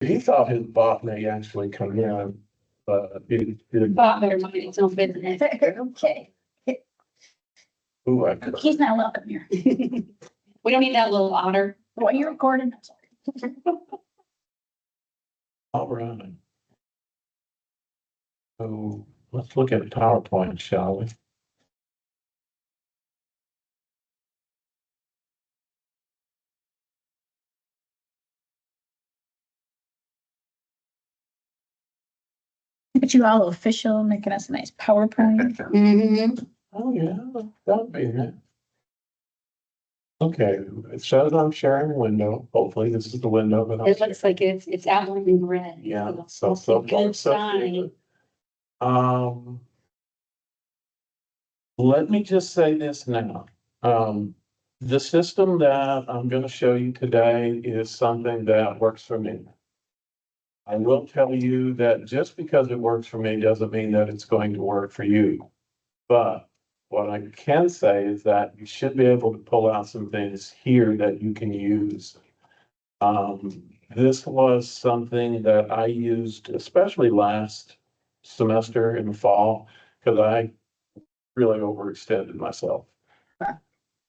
He thought his bot may actually come in, but it, Bought better mind its own business. Okay, ooh, I could- he's not welcome here. We don't need that little otter. What, you're recording? I'm sorry. all right. So let's look at PowerPoint, shall we? But you all official, making us a nice PowerPoint. Mm-hmm. Oh, yeah, that'd be it. Okay, it says I'm sharing a window. Hopefully this is the window that I'm. It looks like it's outlined in red. Yeah, So so that's a far, good so sign. good. Let me just say this now. The system that I'm gonna show you today is something that works for me. I will tell you that just because it works for me doesn't mean that it's going to work for you. But what I can say is that you should be able to pull out some things here that you can use. This was something that I used, especially last semester in the fall, because I really overextended myself.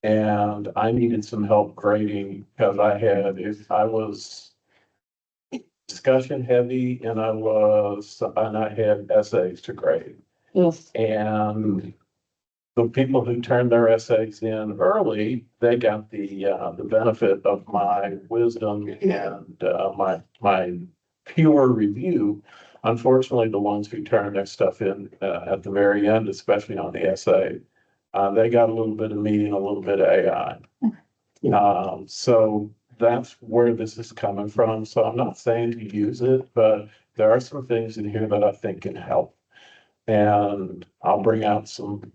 And I needed some help grading because I was discussion heavy and I had essays to grade. Yes. And the people who turned their essays in early, they got the benefit of my wisdom and my pure review. Unfortunately, the ones who turned their stuff in at the very end, especially on the essay, they got a little bit of me and a little bit of AI. So that's where this is coming from. So I'm not saying to use it, but there are some things in here that I think can help. And I'll bring out and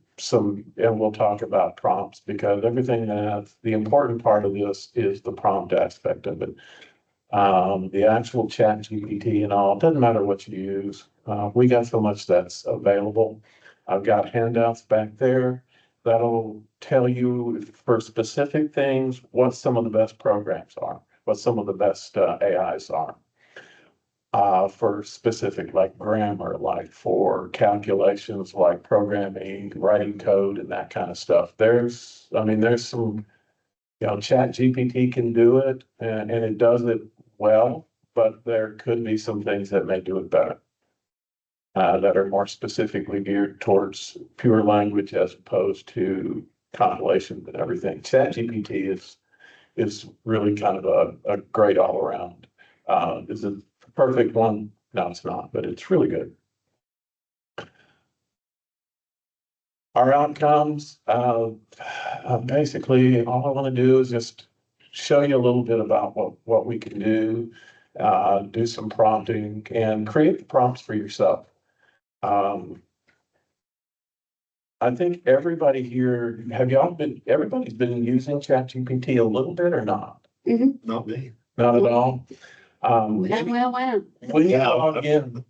we'll talk about prompts because the important part of this is the prompt aspect of it. The actual chat GPT and all, it doesn't matter what you use. We got so much that's available. I've got handouts back there that'll tell you for specific things, what some of the best programs are, what some of the best AIs are. For specific like grammar, like for calculations, like programming, writing code and that kind of stuff. There's some, Chat GPT can do it and it does it well, but there could be some things that may do it better. That are more specifically geared towards pure language as opposed to compilation and everything. Chat GPT is really kind of a great all around. Is it the perfect one? No, it's not, but it's really good. Our outcomes, basically, all I want to do is just show you a little bit about what we can do some prompting and create the prompts for yourself. I think everybody here, everybody's been using ChatGPT a little bit or not? Not me. Not at all? Well. When you log in,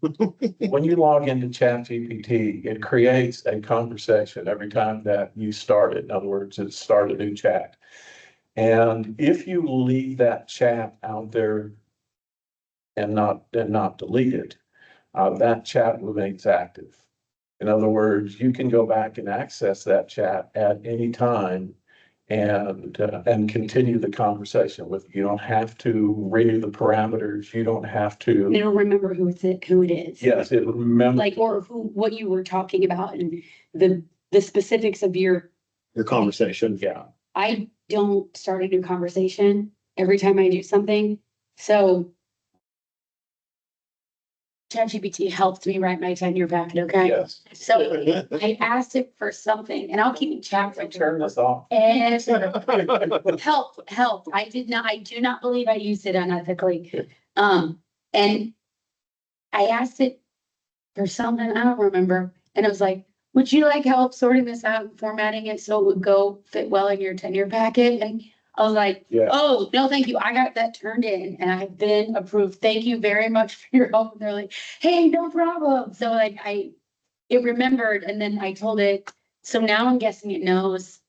when you log into ChatGPT, it creates a conversation every time that you start it. In other words, it start a new chat. And if you leave that chat out there and not delete it, that chat remains active. In other words, you can go back and access that chat at any time and continue the conversation with, you don't have to read the parameters, you don't have They to, don't remember who it is. yes, it remembers. Like, or what you were talking about and the specifics of Your conversation. Yeah, I don't start a new conversation every time I do something. So ChatGPT helped me write my tenure packet, okay? yes. So I asked it for something and I'll keep in chat. Can I turn this off? And help. I do not believe I used it unethically. And I asked it for something, I don't remember. And it was like, would you like help sorting this out and formatting it so it would go fit well in your tenure packet? And I was like, Yeah. oh, no, thank you. I got that turned in and I've been approved. Thank you very much for your help. And they're like, hey, no problem. So like it remembered and then I told it. So now I'm guessing it knows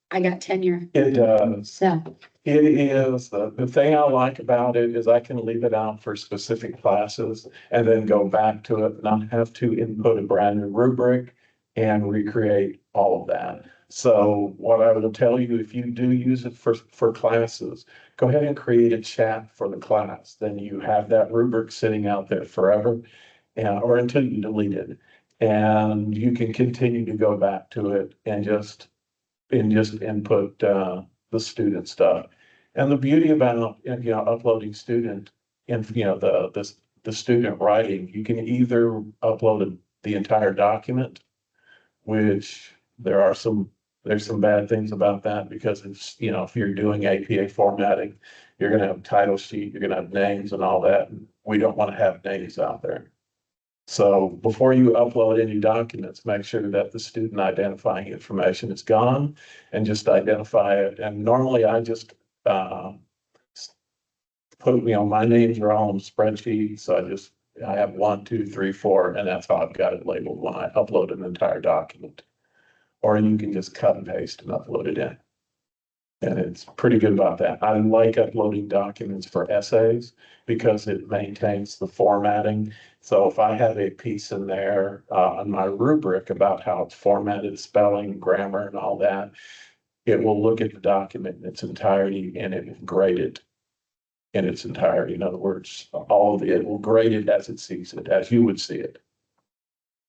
I got tenure. It does. So It is, the thing I like about it is I can leave it out for specific classes and then go back to it, not have to input a brand new rubric and recreate all of that. So what I will tell you, if you do use it for classes, go ahead and create a chat for the class. Then you have that rubric sitting out there forever, or until you delete it. And you can continue to go back to it and just input, the student stuff. And the beauty about, uploading student and, the student writing, you can either upload the entire document, which there's some bad things about that because it's, if you're doing APA formatting, you're gonna have title sheet, you're gonna have names and all that. And we don't want to have names out there. So before you upload any documents, make sure that the student identifying information is gone and just identify it. And normally I just put, my names are all on spreadsheet. So I have 1, 2, 3, 4, and that's how I've got it labeled when I upload an entire document. Or you can just cut and paste and upload it in. And it's pretty good about that. I like uploading documents for essays because it maintains the formatting. So if I have a piece in there on my rubric about how it's formatted, spelling, grammar, and all that, it will look at the document in its entirety and it will grade it in its entirety. In other words, it will grade it as it sees it, as you would see it.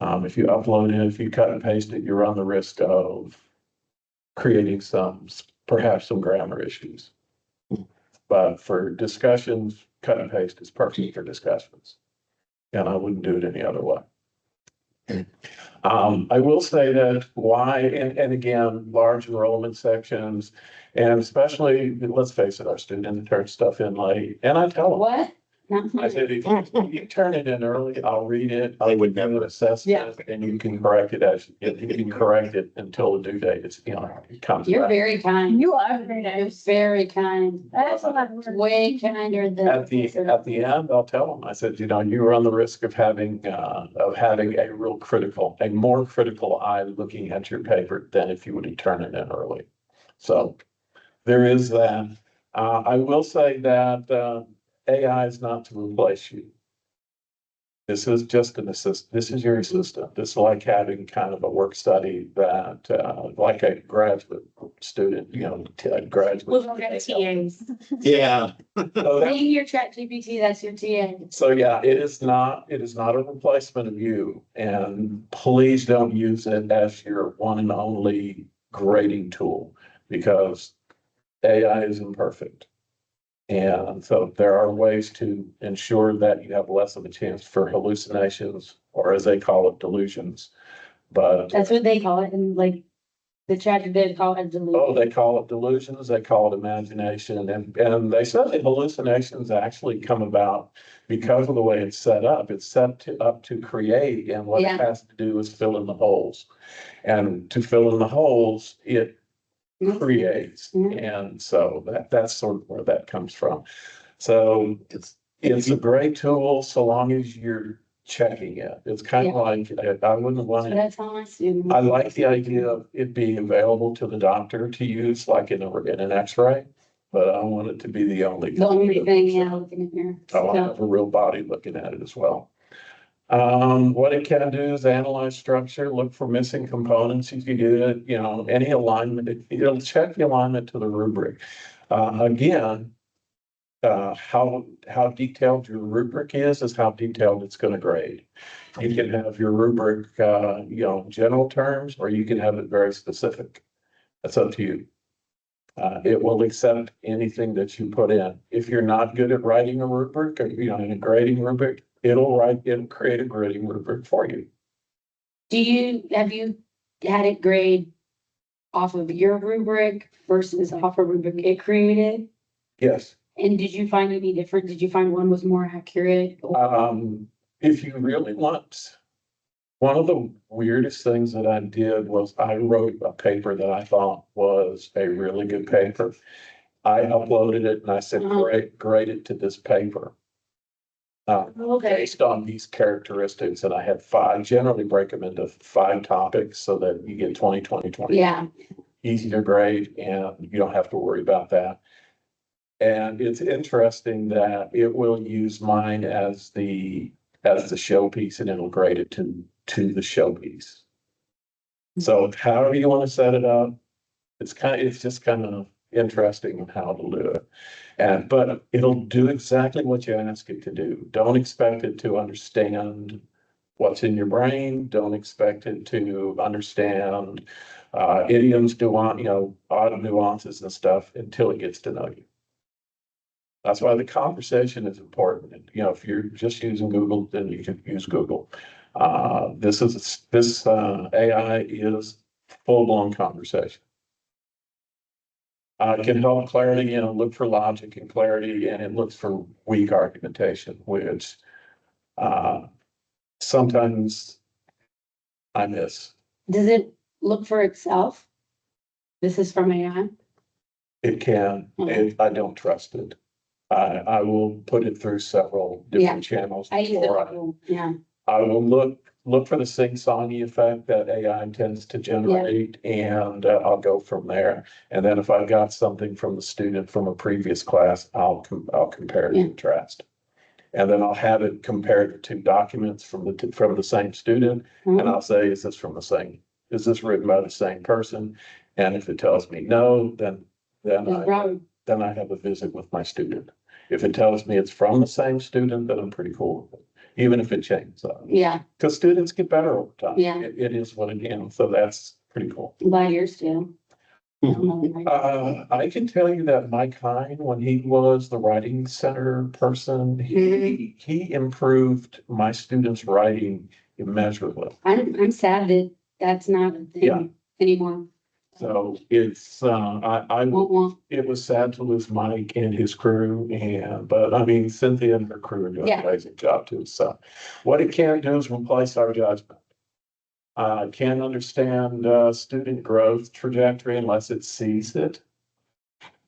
If you upload it, if you cut and paste it, you run the risk of creating perhaps some grammar issues. But for discussions, cut and paste is perfect for discussions. And I wouldn't do it any other way. I will say that and again, large enrollment sections, and especially, let's face it, our students turn stuff in late, and I tell them. What? I said, if you turn it in early, I'll read it. They would do an never. assessment, and you can correct it until the due date. It comes You're back. very kind. You are very You're nice. very kind. That's a lot of work. Way kinder than. At the end, I'll tell them, I said, you run the risk of having a more critical eye looking at your paper than if you would have turned it in early. So there is that. I will say that, AI is not to replace you. This is just an assist. This is your assistant. This is like having kind of a work study that, like a graduate student, a graduate. We've all got TAs. Yeah. So that- Being your chat GPT, that's your TA. So yeah, it is not a replacement of you, and please don't use it as your one and only grading tool because AI is imperfect. And so there are ways to ensure that you have less of a chance for hallucinations, or as they call it, delusions. But That's what they call it, and like the chat did call it delusion. they call it delusions, they call it imagination, and they said that hallucinations actually come about because of the way it's set up. It's set up to create, and what Yeah. it has to do is fill in the holes. And to fill in the holes, it creates, Mhm. and so that's sort of where that comes from. So it's a great tool so long as you're checking it. It's kind of like, I wouldn't want So it. that's how I assume. I like the idea of it being available to the doctor to use like in an X-ray, but I don't want it to be the only. The only thing, yeah, looking at here. I want to have a real body looking at it as well. What it can do is analyze structure, look for missing components. If you do it, any alignment, it'll check the alignment to the rubric. Again, how detailed your rubric is how detailed it's going to grade. You can have your rubric, general terms, or you can have it very specific. That's up to you. It will accept anything that you put in. If you're not good at writing a rubric, or, in a grading rubric, it'll create a grading rubric for you. Have you had it grade off of your rubric versus off a rubric it created? Yes. And did you find any different? Did you find one was more accurate? If you really want, one of the weirdest things that I did was I wrote a paper that I thought was a really good paper. I uploaded it and I said, grade it to this paper. Okay. Based on these characteristics, and I had 5, generally break them into 5 topics so that you get 20, 20, 20. Yeah, Easy to grade and you don't have to worry about that. And it's interesting that it will use mine as the showpiece and it'll grade it to the showpiece. So however you want to set it up, it's just kind of interesting in how to do it. But it'll do exactly what you ask it to do. Don't expect it to understand what's in your brain. Don't expect it to understand idioms, odd nuances and stuff until it gets to know you. That's why the conversation is important. And, if you're just using Google, then you can use Google. This AI is full-blown conversation. It can help clarity, look for logic and clarity, and it looks for weak argumentation, which sometimes I miss. Does it look for itself? This is from AI? It can, and I don't trust it. I will put it through several different channels. I use it, before yeah. I will look for the sing-songy effect that AI tends to generate, and I'll go from there. And then if I've got something from the student from a previous class, I'll compare and contrast. And then I'll have it compared to documents from the same student, and I'll say, is this written by the same person? And if it tells me no, then I have a visit with my student. If it tells me it's from the same student, then I'm pretty cool with it, even if it changes up. Yeah, Because students get better over time. Yeah. It is what it is, so that's pretty cool. by yours too. I don't know. I can tell you that Mike Hine, when he was the writing center person, he improved my students' writing immeasurably. I'm sad that that's not a Yeah. thing anymore. So it's, Won't. it was sad to lose Mike and his crew, but I mean, Cynthia and her crew are doing an amazing job too. So what it can't do is replace our judgment. Can't understand student growth trajectory unless it sees it.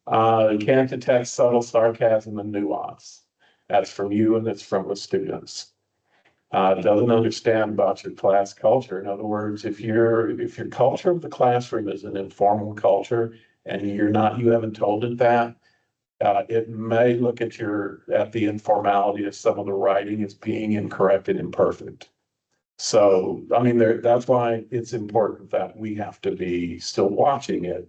Can't detect subtle sarcasm and nuance. That's from you and it's from the students. Doesn't understand about your class culture. In other words, if your culture of the classroom is an informal culture and you haven't told it that, it may look at the informality of some of the writing as being incorrect and imperfect. So, I mean, that's why it's important that we have to be still watching it,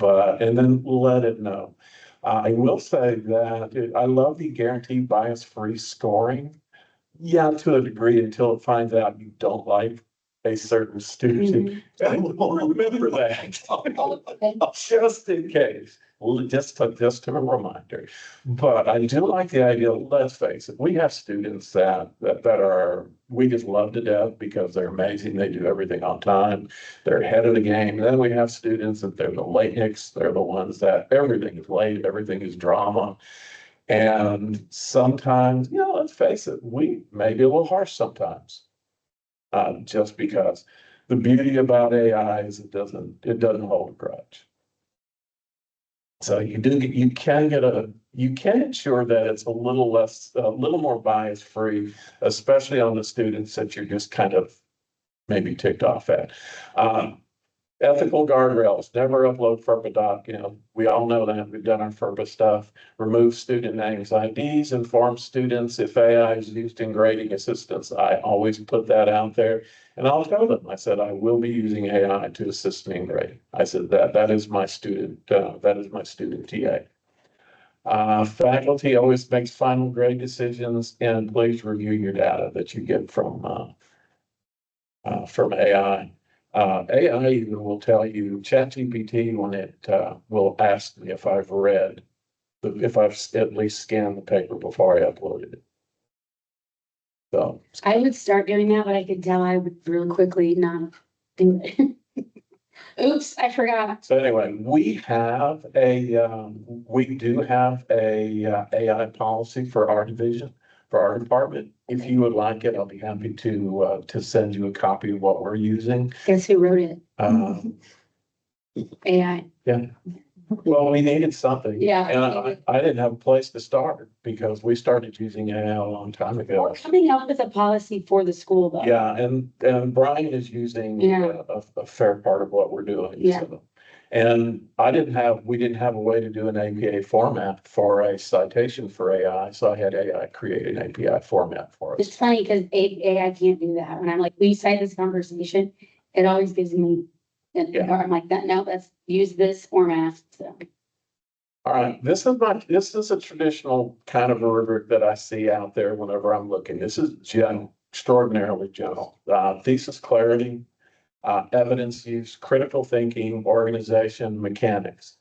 and then let it know. I will say that I love the guaranteed bias-free scoring. Yeah, to a degree, until it finds out you don't like a certain student. And we'll remember that. Just in case, just a reminder. But I do like the idea, let's face it, we have students that we just love to death because they're amazing. They do everything on time. They're ahead of the game. Then we have students that they're the lateness. They're the ones that everything is late, everything is drama. And sometimes, let's face it, we may be a little harsh sometimes. Just because the beauty about AI is it doesn't hold a grudge. So you can ensure that it's a little more bias free, especially on the students that you're just kind of maybe ticked off at. Ethical guardrails, never upload FERPA doc, we all know that, we've done our FERPA stuff. Remove student names, IDs, inform students if AI is used in grading assistance. I always put that out there. And I'll tell them, I said, I will be using AI to assist me in grading. I said that is my student TA. Faculty always makes final grade decisions, and please review your data that you get from AI. AI even will tell you, ChatGPT, when it will ask me if I've at least scanned the paper before I uploaded it. So I would start doing that, but I could tell I would really quickly not do it. Oops, I forgot. So anyway, we do have a AI policy for our division, for our department. If you would like it, I'll be happy to send you a copy of what we're using. Guess who wrote it? AI. Yeah. Well, we needed something. Yeah. And I didn't have a place to start because we started using AI a long time ago. We're coming up with a policy for the school though. Yeah, and Brian is using a fair part of what we're doing. Yeah. So And we didn't have a way to do an APA format for a citation for AI, so I had AI create an API format for It's us. funny because AI can't do that. When I'm like, we cite this conversation, it always gives me, and Yeah. or I'm like, that, no, let's use this format, so. All right, this is a traditional kind of a rubric that I see out there whenever I'm looking. This is extraordinarily general. Thesis clarity, evidence use, critical thinking, organization, mechanics.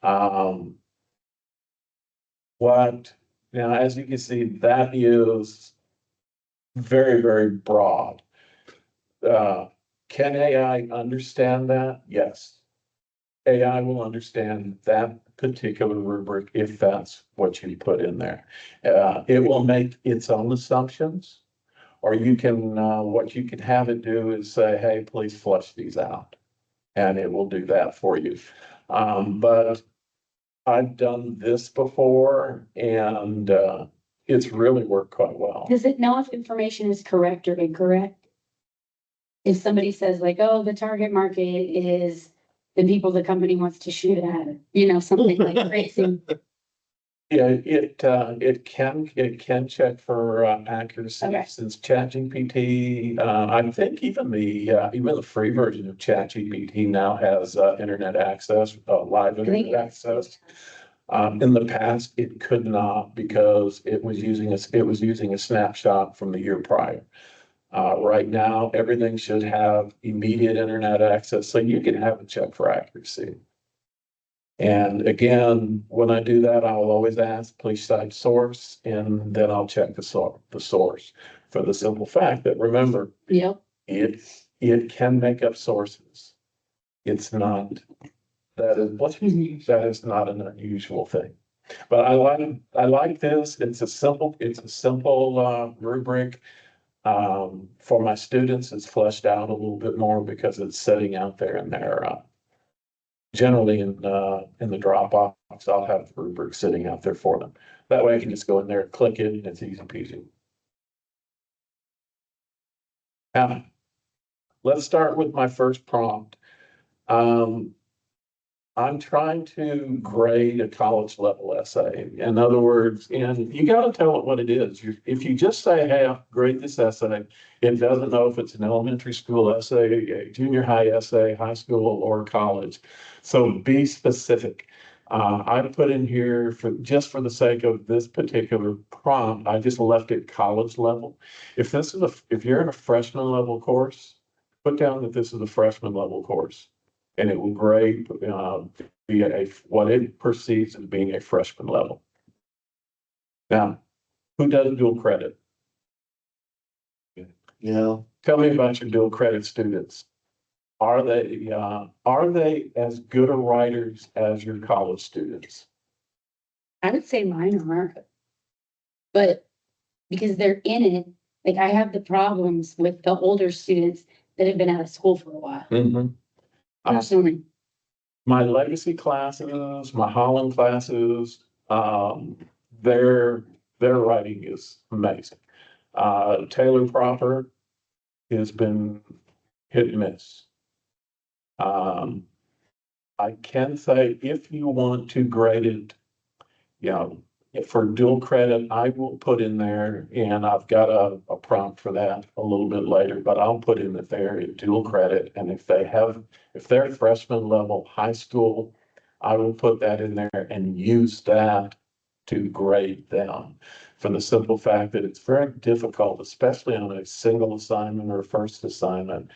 Now, as you can see, that is very, very broad. Can AI understand that? Yes. AI will understand that particular rubric if that's what you put in there. It will make its own assumptions, or what you can have it do is say, hey, please flush these out. And it will do that for you. But I've done this before and it's really worked quite well. Does it know if information is correct or incorrect? If somebody says like, oh, the target market is the people the company wants to shoot at, something like crazy. Yeah, it can check for accuracy Okay. since ChatGPT. I think even the free version of ChatGPT now has internet access, live I think internet access. In the past, it could not because it was using a snapshot from the year prior. Right now, everything should have immediate internet access, so you can have a check for accuracy. And again, when I do that, I will always ask, please cite source, and then I'll check the source for the simple fact that, remember, Yep. it can make up sources. It's not, that is not an unusual thing. But I like this. It's a simple rubric. For my students, it's fleshed out a little bit more because it's sitting out there in their generally in the Dropbox, I'll have the rubric sitting out there for them. That way I can just go in there, click it, and it's easy peasy. Now, let's start with my first prompt. I'm trying to grade a college level essay. In other words, and you got to tell it what it is. If you just say, hey, I'll grade this essay, it doesn't know if it's an elementary school essay, a junior high essay, high school, or college. So be specific. I put in here for the sake of this particular prompt, I just left it college level. If you're in a freshman level course, put down that this is a freshman level course. And it will grade what it perceives as being a freshman level. Now, who does dual credit? Yeah, Tell me about your dual credit students. Are they as good of writers as your college students? I would say mine are. But because they're in it, like I have the problems with the older students that have been out of school for a while. Mm-hmm. Personally, My legacy classes, my Holland classes, their writing is amazing. Taylor Proper has been hit and miss. I can say if you want to grade it, for dual credit, I will put in there, and I've got a prompt for that a little bit later, but I'll put in that they're in dual credit. And if they're freshman level high school, I will put that in there and use that to grade them for the simple fact that it's very difficult, especially on a single assignment or first assignment,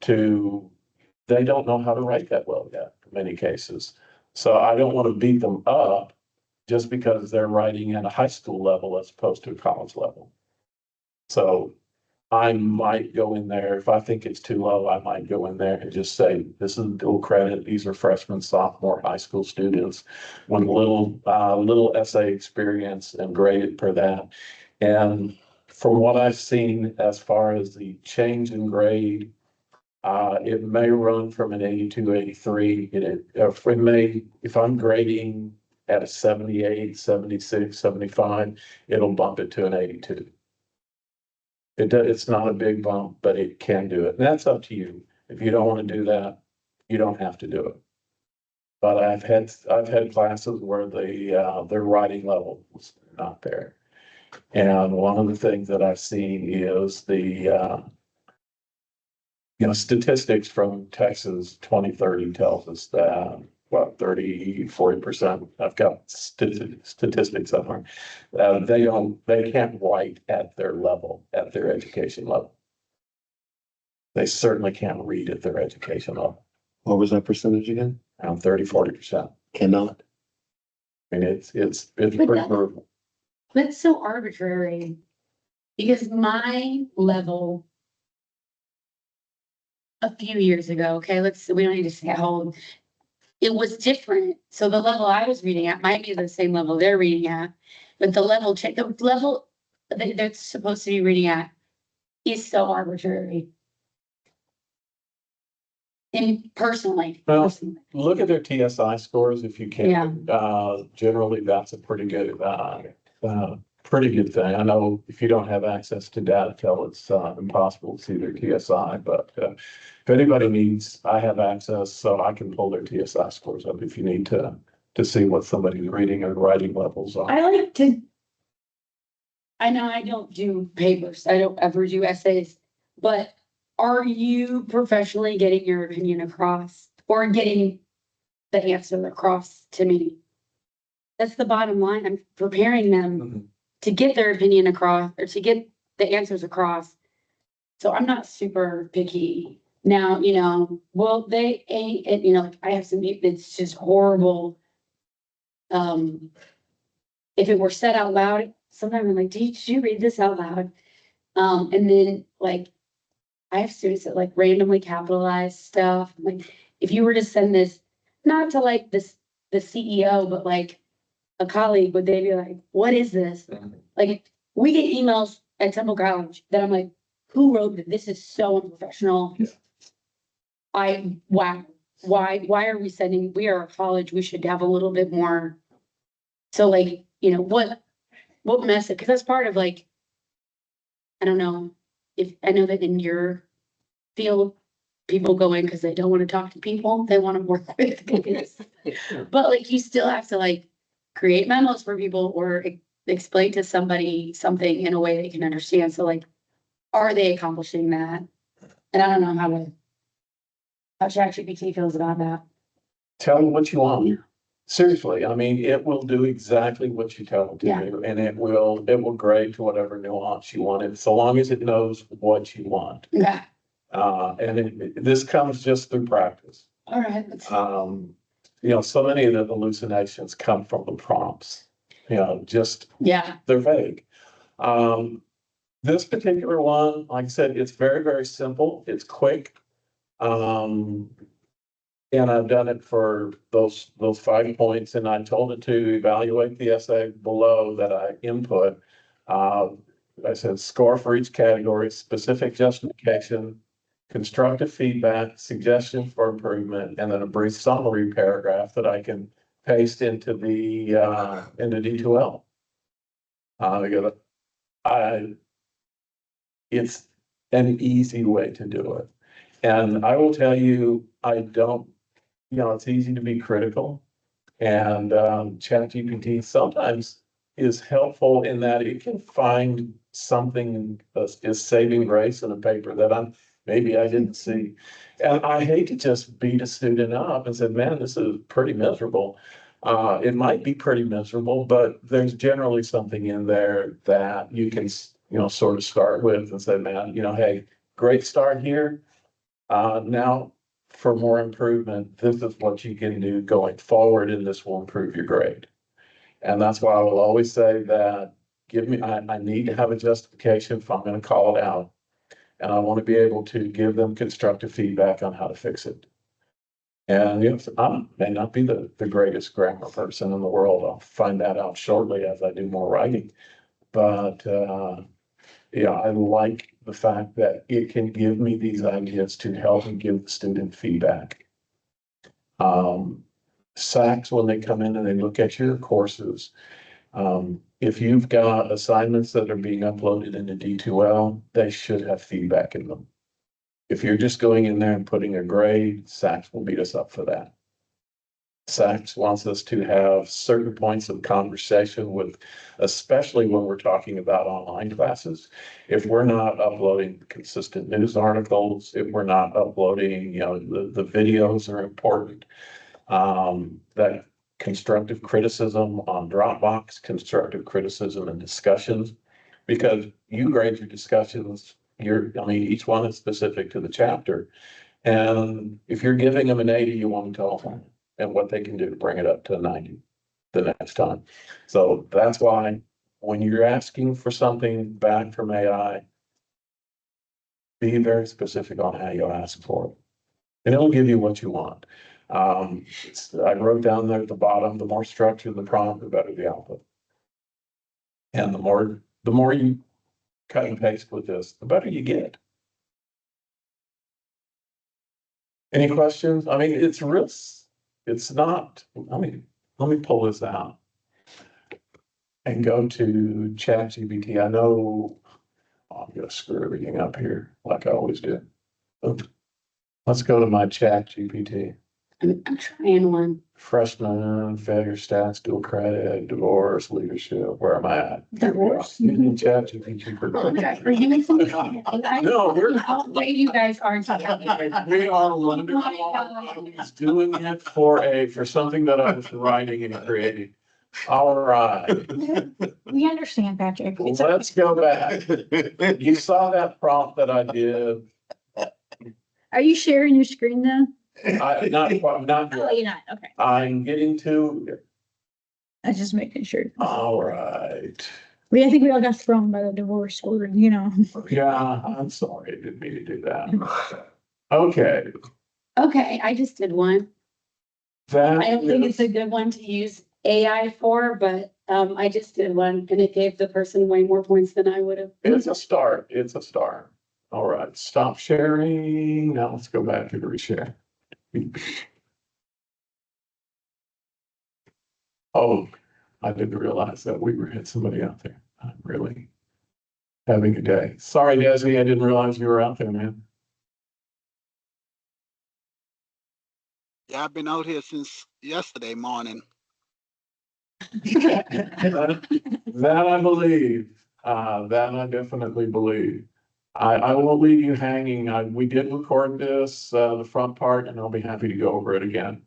they don't know how to write that well yet in many cases. So I don't want to beat them up just because they're writing at a high school level as opposed to a college level. So I might go in there, if I think it's too low, I might go in there and just say, this is dual credit. These are freshmen, sophomore, high school students with little essay experience and grade it per that. And from what I've seen, as far as the change in grade, it may run from an 82, 83. If I'm grading at a 78, 76, 75, it'll bump it to an 82. It's not a big bump, but it can do it. And that's up to you. If you don't want to do that, you don't have to do it. But I've had classes where their writing level was not there. And one of the things that I've seen is statistics from Texas 2030 tells us that, what, 40%, I've got statistics somewhere. They can't write at their level, at their education level. They certainly can't read at their education level, What was that percentage again? around 40%. Cannot. I mean, it's pretty But that- brutal. That's so arbitrary. Because my level a few years ago, okay, we don't need to say how old. It was different. So the level I was reading at might be the same level they're reading at, but the level that they're supposed to be reading at is so arbitrary. And personally. Well, look at their TSI scores if you can. Yeah. Generally, that's a pretty good thing. I know if you don't have access to Datatel, it's impossible to see their TSI, but if anybody needs, I have access, so I can pull their TSI scores up if you need to see what somebody's reading or writing levels are. I know I don't do papers, I don't ever do essays, but are you professionally getting your opinion across or getting the answer across to me? That's the bottom line. I'm preparing them Mhm. to get their opinion across or to get the answers across. So I'm not super picky. Now, well, they ain't, I have some, it's just horrible. If it were said out loud, sometimes I'm like, did you read this out loud? And then like, I have students that like randomly capitalize stuff. Like, if you were to send this, not to like the CEO, but like a colleague, would they be like, what is this? Mhm. Like, we get emails at Temple College that I'm like, who wrote it? This is so unprofessional. Wow. Why are we sending, we are a college, we should have a little bit more. So like, what message, because that's part of like, I don't know, if, I know that in your field, people go in because they don't want to talk to people, they want to work with kids. But like, you still have to like create memos for people or explain to somebody something in a way they can understand. So like, are they accomplishing that? And I don't know how ChatGPT feels about that. Tell them what you want. Seriously, I mean, it will do exactly what you tell it to Yeah. do, and it will grade to whatever nuance you want it, so long as it knows what you want. Yeah. And this comes just through practice. All right. So many of the hallucinations come from the prompts, just Yeah. they're vague. This particular one, like I said, it's very, very simple. It's quick. And I've done it for those 5 points, and I told it to evaluate the essay below that I input. I said, score for each category, specific justification, constructive feedback, suggestions for improvement, and then a brief summary paragraph that I can paste into into D2L. Because it's an easy way to do it. And I will tell you, it's easy to be critical. And ChatGPT sometimes is helpful in that it can find something that is saving grace in a paper that maybe I didn't see. And I hate to just beat a student up and say, man, this is pretty miserable. It might be pretty miserable, but there's generally something in there that you can, sort of start with and say, man, hey, great start here. Now, for more improvement, this is what you can do going forward, and this will improve your grade. And that's why I will always say that I need to have a justification if I'm going to call it out. And I want to be able to give them constructive feedback on how to fix it. And I may not be the greatest grammar person in the world. I'll find that out shortly as I do more writing. But I like the fact that it can give me these ideas to help and give the student feedback. SACs, when they come in and they look at your courses, if you've got assignments that are being uploaded into D2L, they should have feedback in them. If you're just going in there and putting a grade, SACs will beat us up for that. Sachs wants us to have certain points of conversation with, especially when we're talking about online classes. If we're not uploading consistent news articles, if we're not uploading, the videos are important. That constructive criticism on Dropbox, constructive criticism and discussions, because you grade your discussions, each one is specific to the chapter. And if you're giving them an 80, you want to tell them and what they can do to bring it up to a 90 the next time. So that's why when you're asking for something back from AI, be very specific on how you ask for it. And it'll give you what you want. I wrote down there at the bottom, the more structured the prompt, the better the output. And the more you cut and paste with this, the better you get. Any questions? I mean, it's not, let me pull this out and go to ChatGPT. I know I'm gonna screw everything up here like I always do. Let's go to my ChatGPT. I'm trying one. Freshman, failure stats, dual credit, divorce, leadership. Where am I at? Divorce. Using ChatGPT for. Are you making? No, we're. How great you guys are together. We are wonderful. I was doing it for something that I was writing and creating. All right, We understand, Patrick. It's okay. let's go back. You saw that prompt that I did. Are you sharing your screen now? Not Oh, yet. you're not, okay. I'm getting to, I was just making sure. all right. I think we all got thrown by the divorce order, Yeah, I'm sorry, I didn't mean to do that. Okay. Okay, I just did one. That I don't think it's a is, good one to use AI for, but I just did one and it gave the person way more points than I would have. it's a start, it's a start. All right, stop sharing. Now let's go back and reshare. Oh, I didn't realize that we had somebody out there. I'm really having a day. Sorry, Desi, I didn't realize you were out there, man. Yeah, I've been out here since yesterday morning. That I believe, that I definitely believe. I won't leave you hanging. We did record this, the front part, and I'll be happy to go over it again.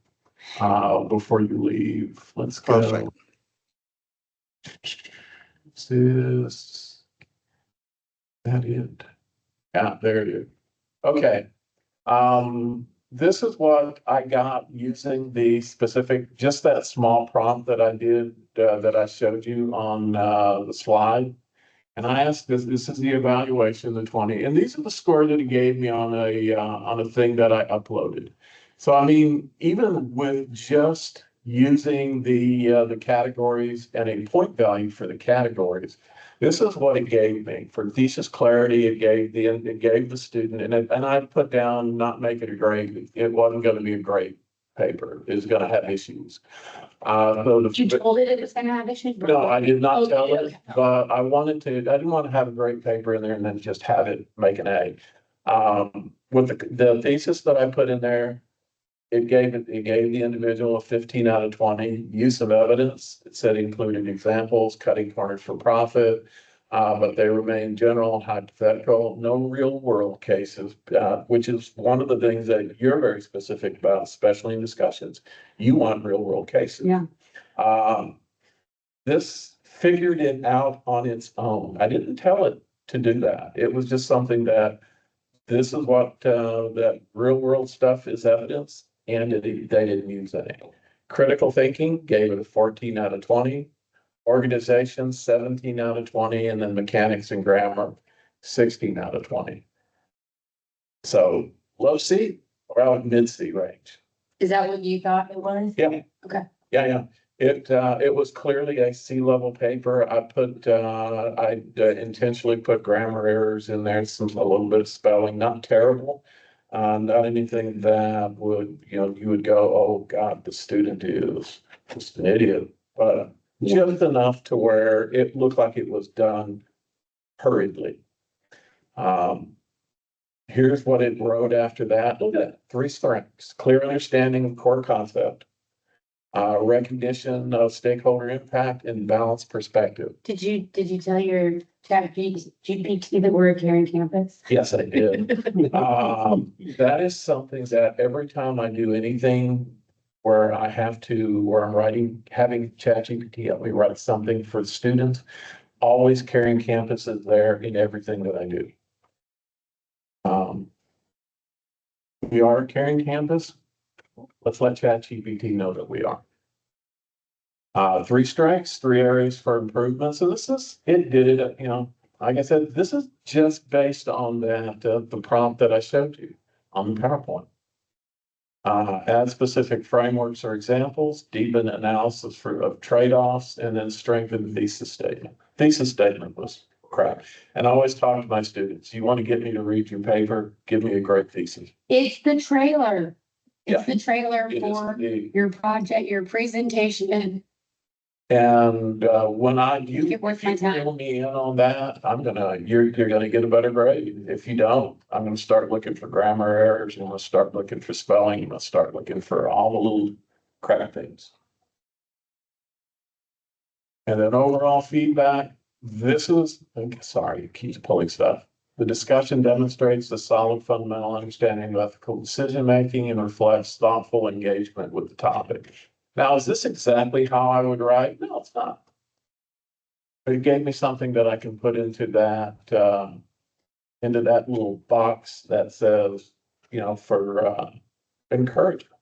Before you leave, let's go. Perfect. Is that it? Yeah, there it is. Okay. This is what I got using the specific, just that small prompt that I did, that I showed you on, the slide. And I asked this is the evaluation, the 20, and these are the score that he gave me on a thing that I uploaded. So I mean, even with just using the categories and a point value for the categories, this is what it gave me. For thesis clarity, it gave the student, and I put down not make it a grade. It wasn't gonna be a grade paper. It was gonna have issues. You told it was gonna have issues? No, I did not tell Okay, it, okay. but I didn't want to have a great paper in there and then just have it make an A. With the thesis that I put in there, it gave the individual a 15 out of 20. Use of evidence, it said included examples, cutting corners for profit, but they remain general and hypothetical, no real world cases, which is one of the things that you're very specific about, especially in discussions. You want real world cases. Yeah. This figured it out on its own. I didn't tell it to do that. It was just something that this is what, that real world stuff is evidence, and they didn't use any. Critical thinking gave it a 14 out of 20. Organization, 17 out of 20, and then mechanics and grammar, 16 out of 20. So low C or mid C range. Is that what you thought it was? Yeah. Okay. Yeah. It was clearly a C-level paper. I intentionally put grammar errors in there, a little bit of spelling, not terrible. Not anything that would, you would go, oh God, the student is just an idiot, but just enough to where it looked like it was done hurriedly. Here's what it wrote after that. Look at that, 3 strengths: clear understanding of core concept, recognition of stakeholder impact and balanced perspective. Did you tell your chat GPT that we're a caring campus? Yes, I did. That is something that every time I do anything where where I'm writing, having ChatGPT help me write something for students, always Caring Campus is there in everything that I do. We are a Caring Campus. Let's let ChatGPT know that we are. 3 strikes, 3 areas for improvement. So it did it, like I said, this is just based on that, the prompt that I showed you on the PowerPoint. Add specific frameworks or examples, deepen analysis of trade-offs, and then strengthen the thesis statement. Thesis statement was crap. And I always talk to my students, you want to get me to read your paper, give me a great thesis. It's the trailer. Yeah. It's the trailer It is for indeed. your project, your presentation. And when you Make it worth my time. fill me in on that, you're gonna get a better grade. If you don't, I'm gonna start looking for grammar errors, I'm gonna start looking for spelling, I'm gonna start looking for all the little crap things. And then overall feedback, sorry, it keeps pulling stuff. The discussion demonstrates the solid fundamental understanding of ethical decision making and reflects thoughtful engagement with the topic. Now, is this exactly how I would write? No, it's not. But it gave me something that I can put into that little box that says, for encouragement.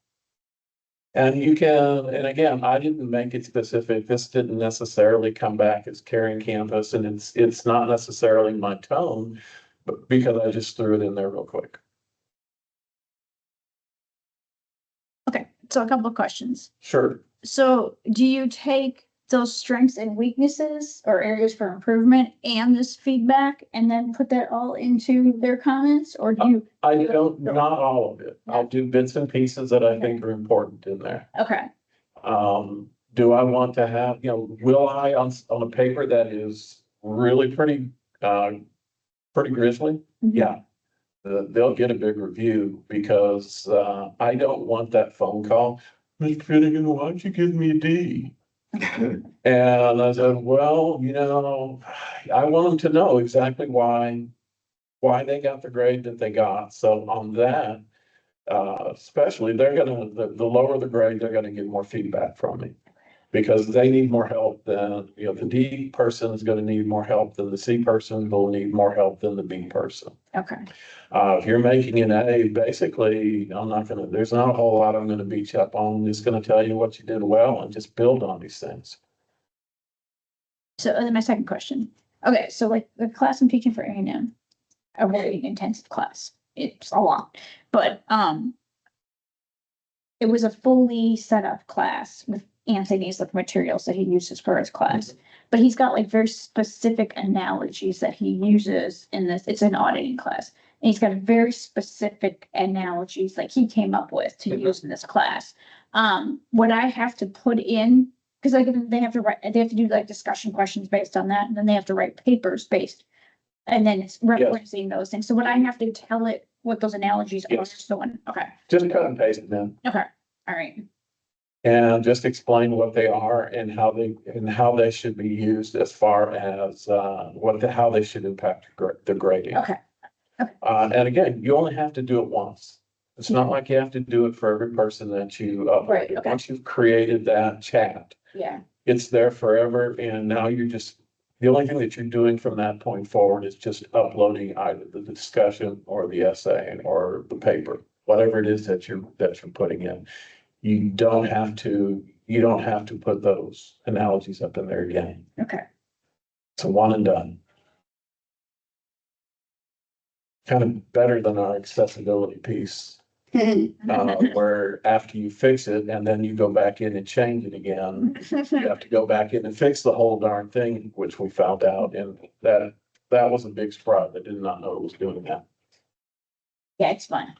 And and again, I didn't make it specific. This didn't necessarily come back as Caring Campus, and it's not necessarily my tone, but because I just threw it in there real quick. Okay, so a couple of questions. Sure. So do you take those strengths and weaknesses or areas for improvement and this feedback and then put that all into their comments, or do you? I don't, not all of it. I'll do bits and pieces that I think are important in there. Okay, Do I want to have, will I on a paper that is really pretty grisly? Yeah. They'll get a big review because, I don't want that phone call. Mr. Finnegan, why don't you give me a D? And I said, well, I want them to know exactly why they got the grade that they got. So on that, especially, the lower the grade, they're gonna get more feedback from me. Because they need more help than, the D person is gonna need more help than the C person, will need more help than the B person. okay, If you're making an A, basically, there's not a whole lot I'm gonna beat you up on. I'm just gonna tell you what you did well and just build on these things. so then my second question. Okay, so like the class I'm teaching for A&M, a very intensive class. It's a lot, but it was a fully set up class with Anthony's like materials that he uses for his class. But he's got like very specific analogies that he uses in this. It's an auditing class. And he's got very specific analogies like he came up with to use in this class. What I have to put in, because like they have to do like discussion questions based on that, and then they have to write papers based. And then it's referencing those things. So would I have to tell it what those analogies are? Yes. So, okay, Just cut and paste it in. okay, all right. And just explain what they are and how they should be used as far as how they should impact the grading. Okay. And again, you only have to do it once. It's not like you have to do it for every person that you upload. Right, okay. Once you've created that chat, Yeah, it's there forever. And now the only thing that you're doing from that point forward is just uploading either the discussion or the essay or the paper, whatever it is that you're putting in. You don't have to put those analogies up in there again. okay. It's a one and done. Kind of better than our accessibility piece, where after you fix it and then you go back in and change it again, you have to go back in and fix the whole darn thing, which we found out, and that was a big surprise. I did not know it was doing that. Yeah, it's fun.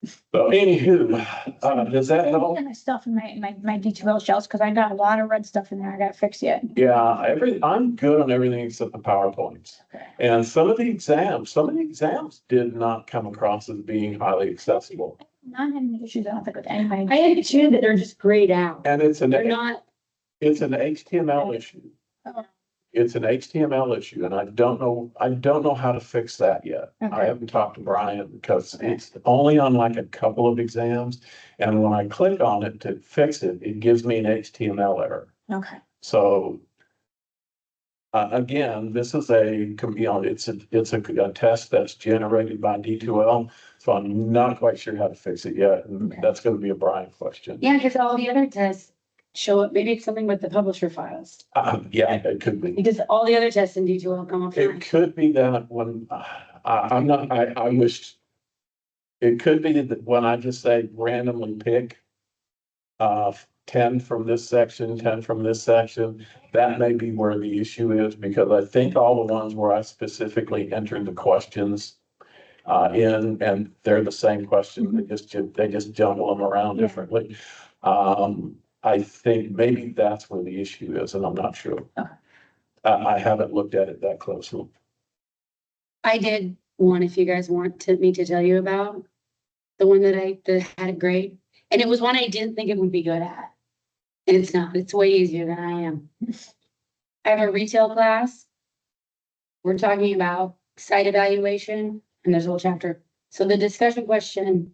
So anywho, does that help? My stuff in my D2L shells, because I got a lot of red stuff in there I gotta fix yet. Yeah, I'm good on everything except the PowerPoints. Okay. And some of the exams did not come across as being highly accessible. not having any issues, I don't think, with anybody. I had two that are just grayed out. And it's They're not, it's an HTML issue. Oh. It's an HTML issue and I don't know how to fix that yet. I Okay. haven't talked to Brian because it's only on like a couple of exams. And when I click on it to fix it, it gives me an HTML error. Okay. So again, this is it's a test that's generated by D2L. So I'm not quite sure how to fix it yet. And Okay. that's gonna be a Brian question. yeah, because all the other tests show up, maybe it's something with the publisher files. Yeah, it could be. Because all the other tests in D2L come up fine. It could be that when, I'm not, I wish. It could be that when I just say randomly pick. 10 from this section, 10 from this section, that may be where the issue is, because I think all the ones where I specifically entered the questions. And they're the same question, they just jumble them around Yeah. differently. I think maybe that's where the issue is, and I'm not sure. Okay. I haven't looked at it that closely. I did one, if you guys want me to tell you about. The one that had a grade, and it was one I didn't think it would be good at. And it's not, it's way easier than I am. I have a retail class. We're talking about site evaluation, and there's a whole chapter. So the discussion question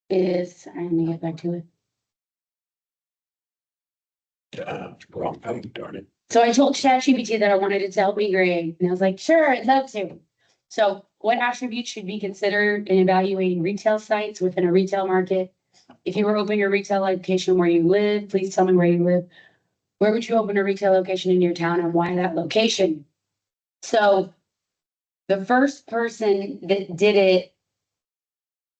is, I'm gonna get back to it. Wrong thing, darn it. So I told ChatGPT that I wanted it to help me grade, and I was like, sure, I'd love to. So what attributes should be considered in evaluating retail sites within a retail market? If you were opening a retail location where you live, please tell me where you live. Where would you open a retail location in your town and why that location? So the first person that did it,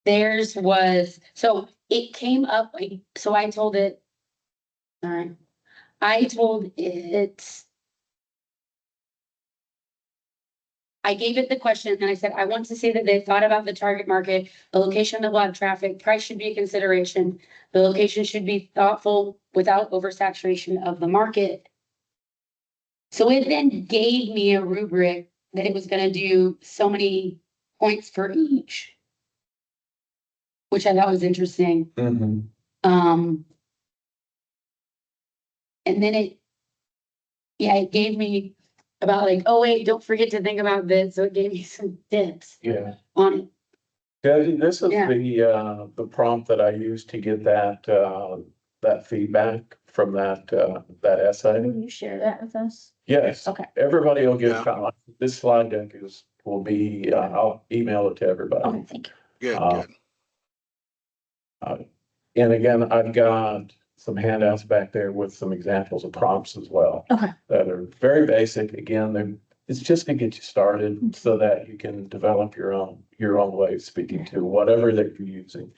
theirs was, so it came up, so I told it, all right, I told it, I gave it the question and I said, I want to say that they thought about the target market, the location of live traffic, price should be a consideration. The location should be thoughtful without oversaturation of the market. So it then gave me a rubric that it was gonna do so many points for each. Which I thought was interesting. Mhm. And then it gave me about like, oh wait, don't forget to think about this. So it gave me some tips Yeah. on it. Yeah, this is Yeah. the prompt that I used to get that feedback from that essay. Will you share that with us? Yes. Okay. Everybody will get Yeah. a copy. This slide deck will be, I'll email it to everybody. Okay, thank you. Good, Uh, good. And again, I've got some handouts back there with some examples of prompts as well. Okay. That are very basic. Again, it's just to get you started so that you can develop your own way of speaking to whatever that you're using.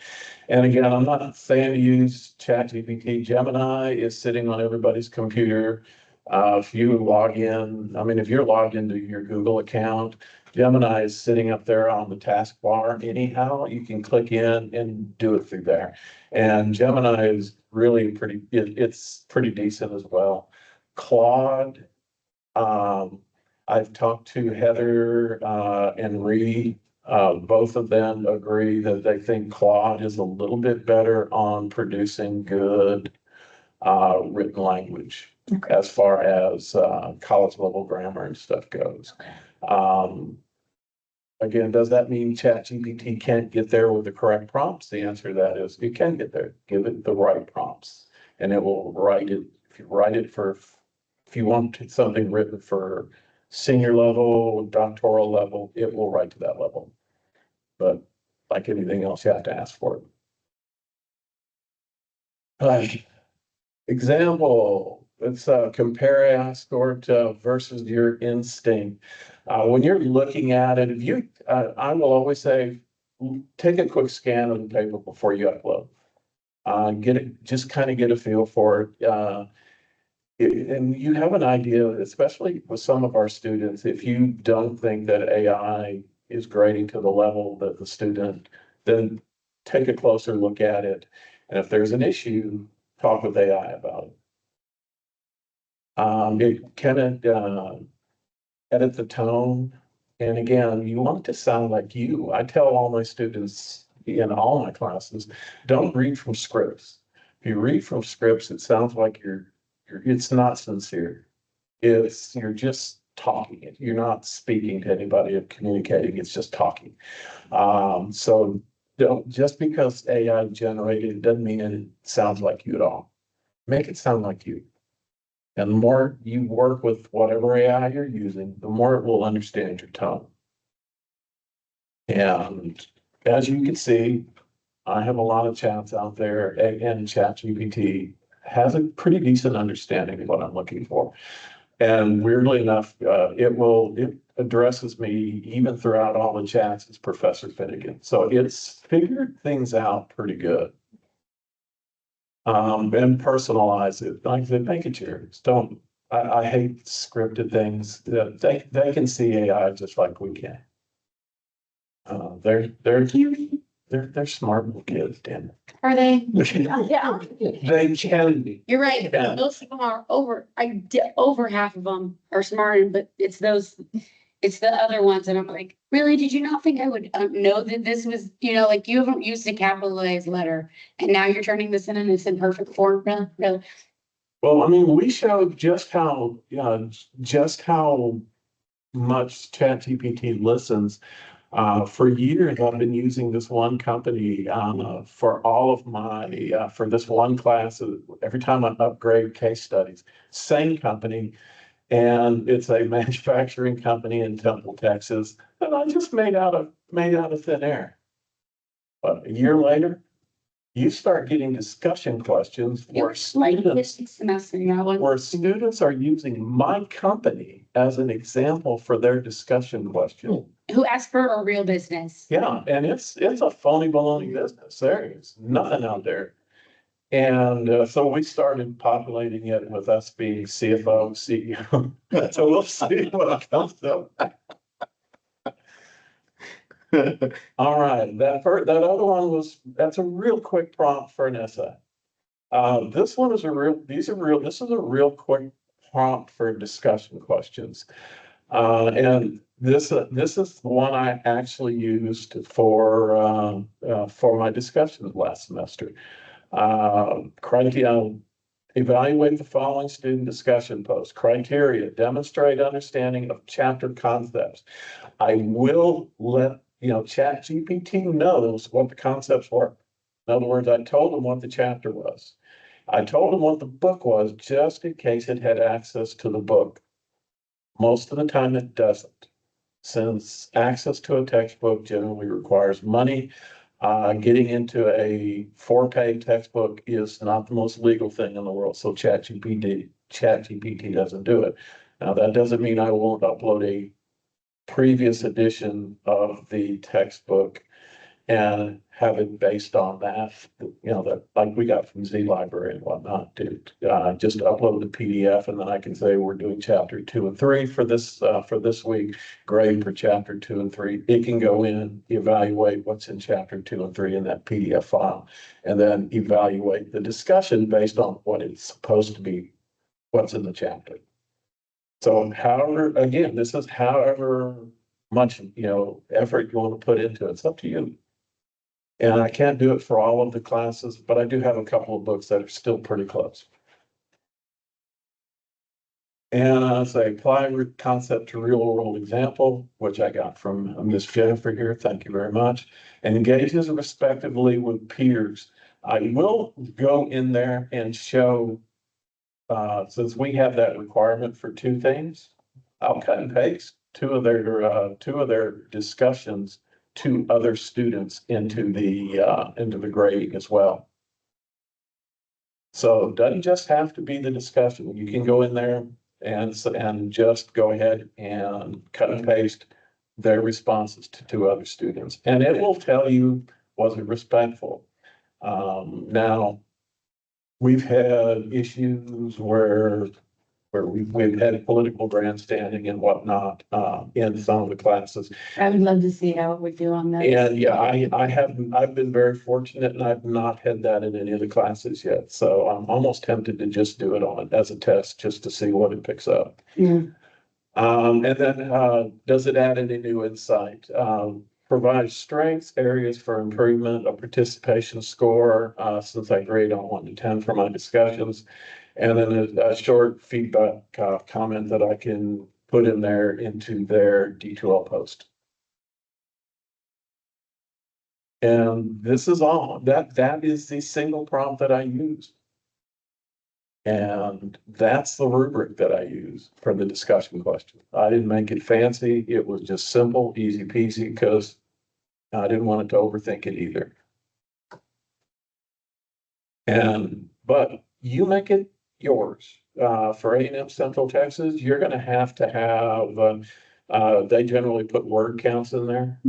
And again, I'm not saying to use ChatGPT. Gemini is sitting on everybody's computer. If you log in, I mean, if you're logged into your Google account, Gemini is sitting up there on the taskbar anyhow. You can click in and do it through there. And Gemini is really it's pretty decent as well. Claude, I've talked to Heather, and Reed. Both of them agree that they think Claude is a little bit better on producing good, written language Okay. as far as, college level grammar and stuff goes. Again, does that mean ChatGPT can't get there with the correct prompts? The answer to that is it can get there. Give it the right prompts and it will write it. If you want something written for senior level, doctoral level, it will write to that level. But like anything else, you have to ask for it. Example, let's compare Ascort versus your instinct. When you're looking at it, I will always say, take a quick scan of the paper before you upload. Just kind of get a feel for it. And you have an idea, especially with some of our students, if you don't think that AI is grading to the level that the student, then take a closer look at it. And if there's an issue, talk with AI about it. It can edit the tone. And again, you want it to sound like you. I tell all my students, in all my classes, don't read from scripts. If you read from scripts, it sounds like it's not sincere. You're just talking. You're not speaking to anybody or communicating. It's just talking. So just because AI generated doesn't mean it sounds like you at all. Make it sound like you. And the more you work with whatever AI you're using, the more it will understand your tone. And as you can see, I have a lot of chats out there, and ChatGPT has a pretty decent understanding of what I'm looking for. And weirdly enough, it addresses me even throughout all the chats as Professor Finnegan. So it's figured things out pretty good. And personalize it, like they make it yours. I hate scripted things. They can see AI just like we can. They're smart little kids, damn Are they? it. Yeah. They can be. You're right. Yeah. Most of them are over half of them are smart, but it's the other ones that I'm like, really? Did you not think I would know that this was, like you haven't used a capitalized letter and now you're turning this in and it's in perfect form? Really? Well, I mean, we showed just how much ChatGPT listens. For years, I've been using this one company for all of my for this one class. Every time I upgrade case studies, same company, and it's a manufacturing company in Temple, Texas, that I just made out of thin air. But a year later, you start getting discussion questions You where were like students this semester, that one. where students are using my company as an example for their discussion question. Who asked for a real business? Yeah, and it's a phony baloney business. There is nothing out there. And so we started populating it with us being CFO, CEO. So we'll see what comes up. All right, that other one that's a real quick prompt for an essay. This one is this is a real quick prompt for discussion questions. And this is the one I actually used for my discussions last semester. Criteria, evaluate the following student discussion posts. Criteria, demonstrate understanding of chapter concepts. I will let, ChatGPT knows what the concepts were. In other words, I told them what the chapter was. I told them what the book was, just in case it had access to the book. Most of the time it doesn't, since access to a textbook generally requires money. Getting into a 4-page textbook is not the most legal thing in the world, so ChatGPT doesn't do it. Now, that doesn't mean I won't upload a previous edition of the textbook and have it based on that, that like we got from Z Library and whatnot, just upload the PDF and then I can say we're doing chapter 2 and 3 for this week, grade for chapter 2 and 3. It can go in, evaluate what's in chapter 2 and 3 in that PDF file, and then evaluate the discussion based on what it's supposed to be, what's in the chapter. So again, this is however much, effort you want to put into it. It's up to you. And I can't do it for all of the classes, but I do have a couple of books that are still pretty close. And I say apply concept to real world example, which I got from Miss Jennifer here. Thank you very much. And engages respectively with peers. I will go in there and show, since we have that requirement for 2 things, I'll cut and paste two of their discussions to other students into the grading as well. So it doesn't just have to be the discussion. You can go in there and just go ahead and cut and paste their responses to 2 other students. And it will tell you, was it respectful? Now, we've had issues where we've had political grandstanding and whatnot in some of the classes. I would love to see how it would do on that. And yeah, I've been very fortunate and I've not had that in any of the classes yet. So I'm almost tempted to just do it on as a test just to see what it picks up. Yeah. And then does it add any new insight? provides strengths, areas for improvement, a participation score, since I grade on 1 to 10 for my discussions. And then a short feedback, comment that I can put in there into their D2L post. And this is all, that is the single prompt that I use. And that's the rubric that I use for the discussion question. I didn't make it fancy. It was just simple, easy peasy, because I didn't want it to overthink it either. But you make it yours. For A&M Central Texas, you're gonna have to have, they generally put word counts in there.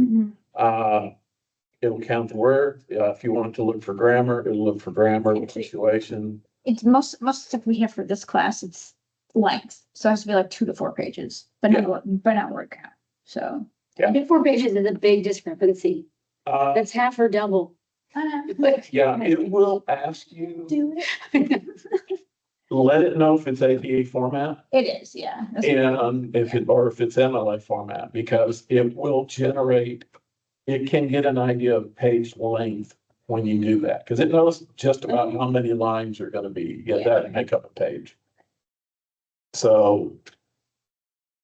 It'll count the word. If you want it to look for grammar, it'll look for grammar, punctuation. It's most stuff we have for this class, it's length, so it has to be like 2 to 4 pages, but not word count, so. I think 4 pages is a big discrepancy. That's half or double. Yeah, it will ask you, Do it. let it know if it's APA format. It is, yeah. And if it's MLA format, because it will generate, it can get an idea of page length when you do that, because it knows just about how many lines are gonna be, that make up a page. So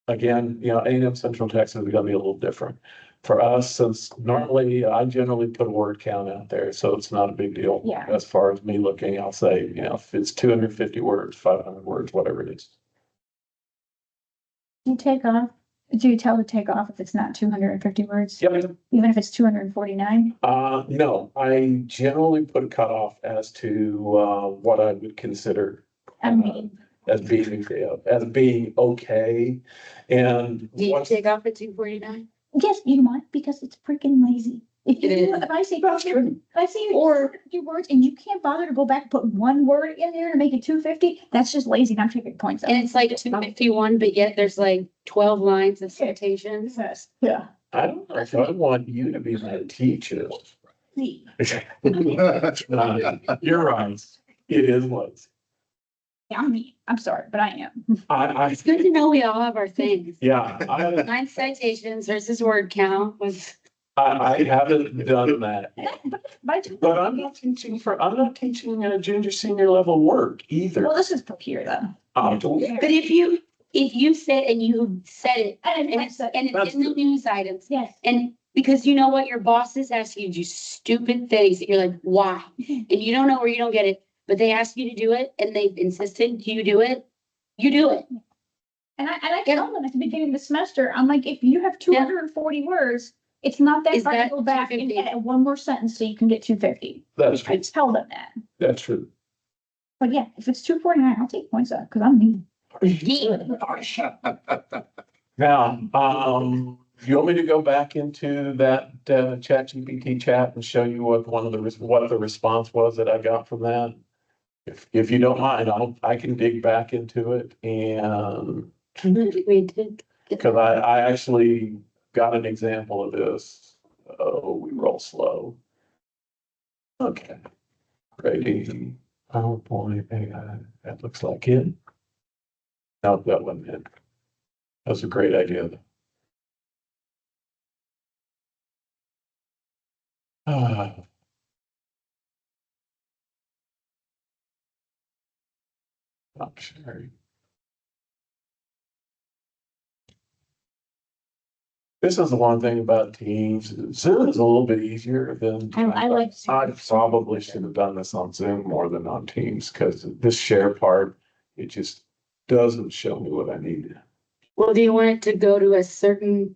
again, A&M Central Texas is gonna be a little different. For us, since normally I generally put a word count out there, so it's not a big deal. Yeah. As far as me looking, I'll say, if it's 250 words, 500 words, whatever it is. You take off, do you tell to take off if it's not 250 words, Yep. even if it's 249? No, I generally put a cutoff as to, what I would consider. I mean, As being okay. And Do you once, take off at 249? yes, you want, because it's freaking lazy. If It is. if I say, or your words, and you can't bother to go back and put one word in there to make it 250, that's just lazy, not taking points out. And it's like 251, but yet there's like 12 lines of citations. Yeah. I don't know if I want you to be my teacher. See, You're right. It is what. I'm mean, I'm sorry, but I am. It's good to know we all have our things. Yeah, 9 citations versus word count was. I haven't done that. But But I'm not teaching a junior senior level work either. well, this is for here though. But if you said, and you said it, And and it's in the news items, yes. and because you know what, your bosses ask you to do stupid things that you're like, why? And you don't know, or you don't get it, but they ask you to do it and they've insisted you do it, you do it. And I tell them at the beginning of the semester, I'm like, if you have 240 words, it's not that Is hard that to go back and 250? add one more sentence so you can get 250. That's I true. tell them that. That's true. But yeah, if it's 249, I'll take points out because I'm mean. Now, you want me to go back into that ChatGPT chat and show you what the response was that I got from that? If you don't mind, I can dig back into it and We did. because I actually got an example of this. Oh, we roll slow. Okay. Ready. PowerPoint AI. That looks like it. No, that wasn't it. That's a great idea. Ah. I'm sorry. This is the one thing about Teams. Zoom is a little bit easier than. I like Zoom. I probably should have done this on Zoom more than on Teams because this share part, it just doesn't show me what I need. Well, do you want it to go to a certain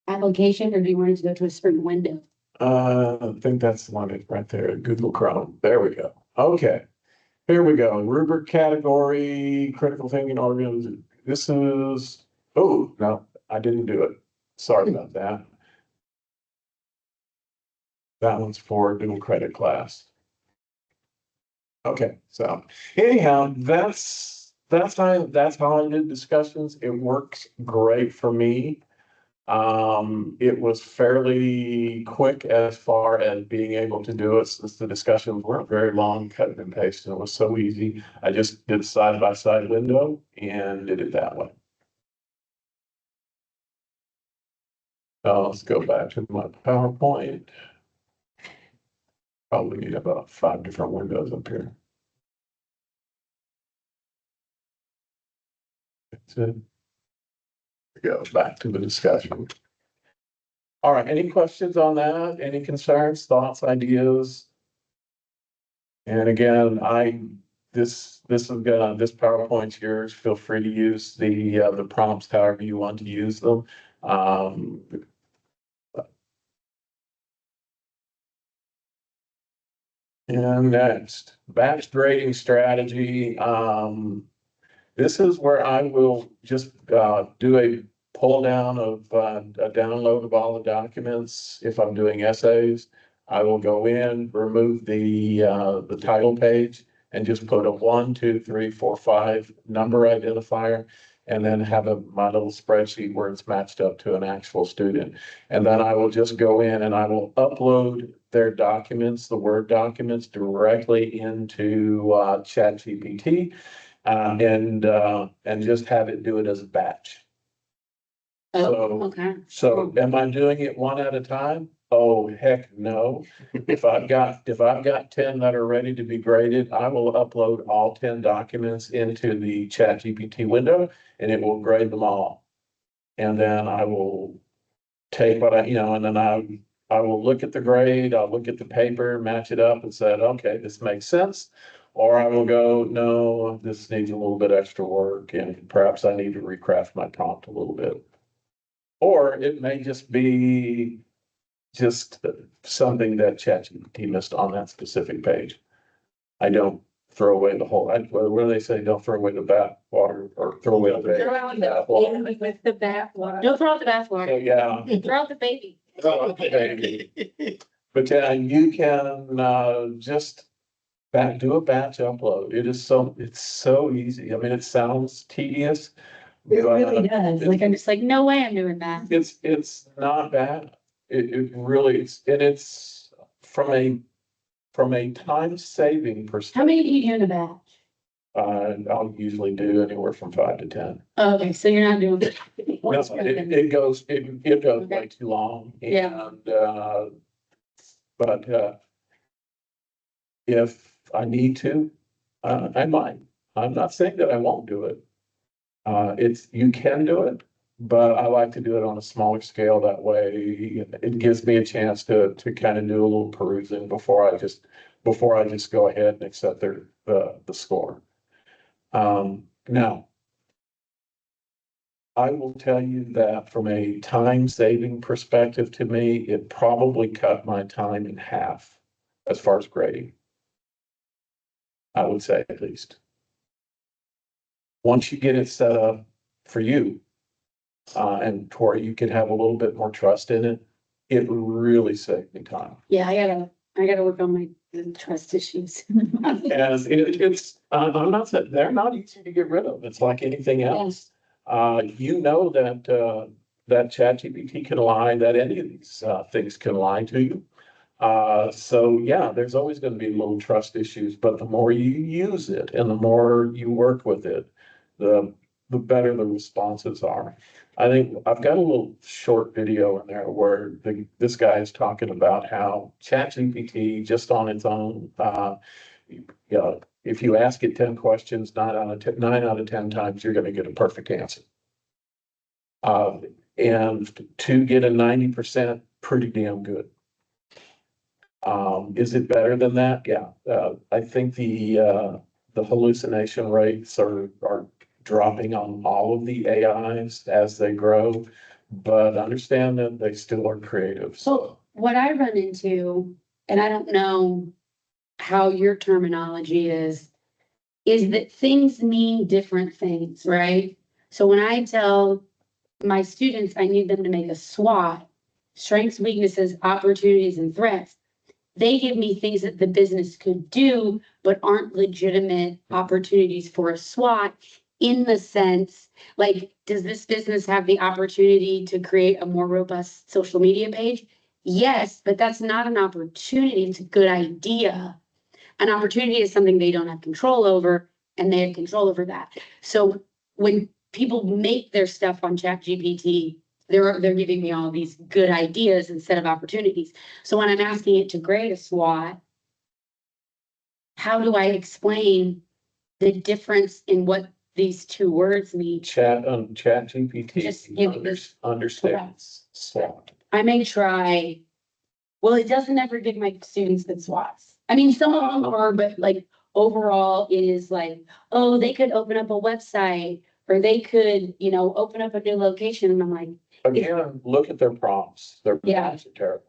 application or do you want it to go to a certain window? I think that's the one right there, Google Chrome. There we go. Okay. Here we go. Rubric category, critical thinking organism. This is, oh, no, I didn't do it. Sorry about that. That one's for dual credit class. Okay, so anyhow, that's how I did discussions. It works great for me. It was fairly quick as far as being able to do it since the discussions weren't very long, cut and paste, and it was so easy. I just did side by side window and did it that way. Let's go back to my PowerPoint. Probably need about 5 different windows up here. That's it. Go back to the discussion. All right, any questions on that? Any concerns, thoughts, ideas? And again, this PowerPoint's yours. Feel free to use the prompts however you want to use them. And next, batch grading strategy. This is where I will just do a pull down of a download of all the documents. If I'm doing essays, I will go in, remove the title page and just put a 1, 2, 3, 4, 5 number identifier, and then have my little spreadsheet where it's matched up to an actual student. And then I will just go in and I will upload their documents, the Word documents, directly into ChatGPT. And just have it do it as a batch. Oh, okay. So am I doing it one at a time? Oh, heck no. If I've got 10 that are ready to be graded, I will upload all 10 documents into the ChatGPT window and it will grade them all. And then I will take what and then I will look at the grade, I'll look at the paper, match it up and said, okay, this makes sense. Or I will go, no, this needs a little bit extra work and perhaps I need to recraft my prompt a little bit. Or it may just be something that ChatGPT missed on that specific page. I don't throw away the whole, what do they say? Don't throw away the bath water or throw away the baby. Throw out the baby with the bathwater. Don't throw out the So, bathwater. yeah. Throw out the baby. But yeah, you can just do a batch upload. It's so easy. I mean, it sounds tedious. It but really does. Like, I'm just like, no way I'm doing that. It's not bad. It really is, and it's from a time saving How perspective. many do you do in a batch? I'll usually do anywhere from 5 to 10. Oh, okay, so you're not doing. No, it goes Okay. way too long. Yeah. And but if I need to, I might. I'm not saying that I won't do it. You can do it, but I like to do it on a smaller scale. That way it gives me a chance to kind of do a little perusing before I just go ahead and accept the score. Now, I will tell you that from a time saving perspective, to me, it probably cut my time in half as far as grading. I would say at least. Once you get it set up for you, and to where you can have a little bit more trust in it, it really saved me time. Yeah, I gotta work on my trust issues. And I'm not saying, they're not easy to get rid of. It's like anything else. That ChatGPT can lie, that any of these things can lie to you. So yeah, there's always going to be little trust issues, but the more you use it and the more you work with it, the better the responses are. I think I've got a little short video in there where this guy is talking about how ChatGPT just on its own, if you ask it 10 questions, 9 out of 10 times, you're going to get a perfect answer. And to get a 90%, pretty damn good. Is it better than that? Yeah. I think the hallucination rates are dropping on all of the AIs as they grow, but understand that they still are creative. So what I run into, and I don't know how your terminology is that things mean different things, right? So when I tell my students I need them to make a SWOT, strengths, weaknesses, opportunities, and threats, they give me things that the business could do, but aren't legitimate opportunities for a SWOT, in the sense, like, does this business have the opportunity to create a more robust social media page? Yes, but that's not an opportunity. It's a good idea. An opportunity is something they don't have control over, and they have control over that. So when people make their stuff on ChatGPT, they're giving me all these good ideas instead of opportunities. So when I'm asking it to grade a SWOT, how do I explain the difference in what these two words mean? Chat GPT Just give this- understands SWOT. I may try, well, it doesn't ever give my students good SWOTs. I mean, some of them are, but like overall, it is like, oh, they could open up a website or they could, open up a new location. And I'm like, Again, look at their prompts. Their Yeah. prompts are terrible.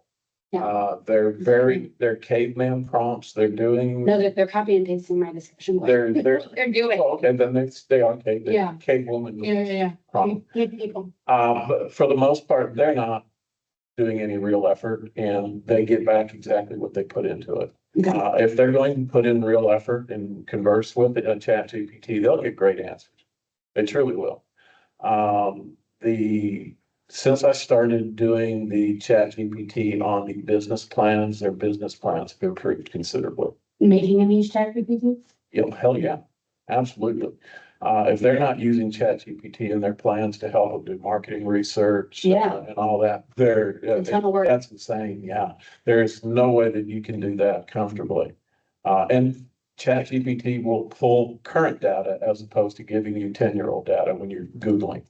Yeah. They're caveman prompts. They're doing. no, they're copy and pasting my discussion. board. They're They're doing. okay, then they are cave. Yeah. Cave woman. Yeah. Prompt. Good people. But for the most part, they're not doing any real effort and they get back exactly what they put into it. Okay. If they're going to put in real effort and converse with a chat GPT, they'll get great answers. They truly will. Since I started doing the chat GPT on the business plans, their business plans have improved considerably. Making them use chat GPT? Hell yeah, absolutely. If they're not using chat GPT in their plans to help them do marketing research. Yeah. And all that, A ton of work. that's insane, yeah. There's no way that you can do that comfortably. And chat GPT will pull current data as opposed to giving you 10-year-old data when you're Googling.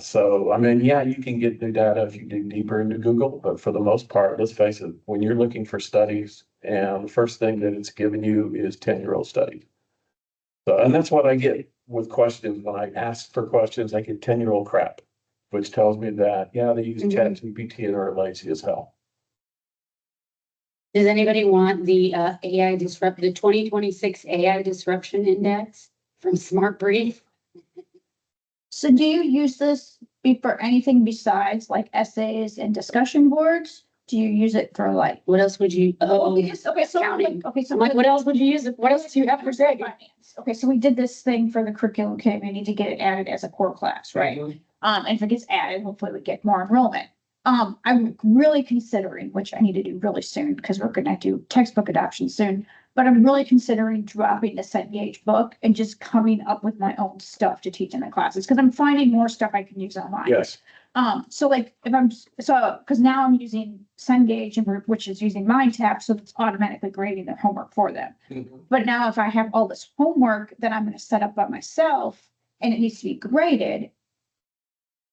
So, I mean, yeah, you can get new data if you dig deeper into Google, but for the most part, let's face it, when you're looking for studies and the first thing that it's giving you is 10-year-old studies. So, and that's what I get with questions. When I ask for questions, I get 10-year-old crap, which tells me that, yeah, they use chat GPT and are lazy as hell. Does anybody want the the 2026 AI Disruption Index from Smart Brief? So do you use this for anything besides like essays and discussion boards? Do you use it for like? What else would you, Okay, so accounting. okay, so I'm like, what else would you use it? What else do you have for say? finance. Okay, so we did this thing for the curriculum committee. We need to get it added as a core class, right? And if it gets added, hopefully we get more enrollment. I'm really considering, which I need to do really soon because we're gonna do textbook adoption soon. But I'm really considering dropping the Cengage book and just coming up with my own stuff to teach in the classes, because I'm finding more stuff I can use online. Yes, So like because now I'm using Cengage and which is using MindTap, so it's automatically grading their homework for them. But now if I have all this homework that I'm gonna set up by myself and it needs to be graded,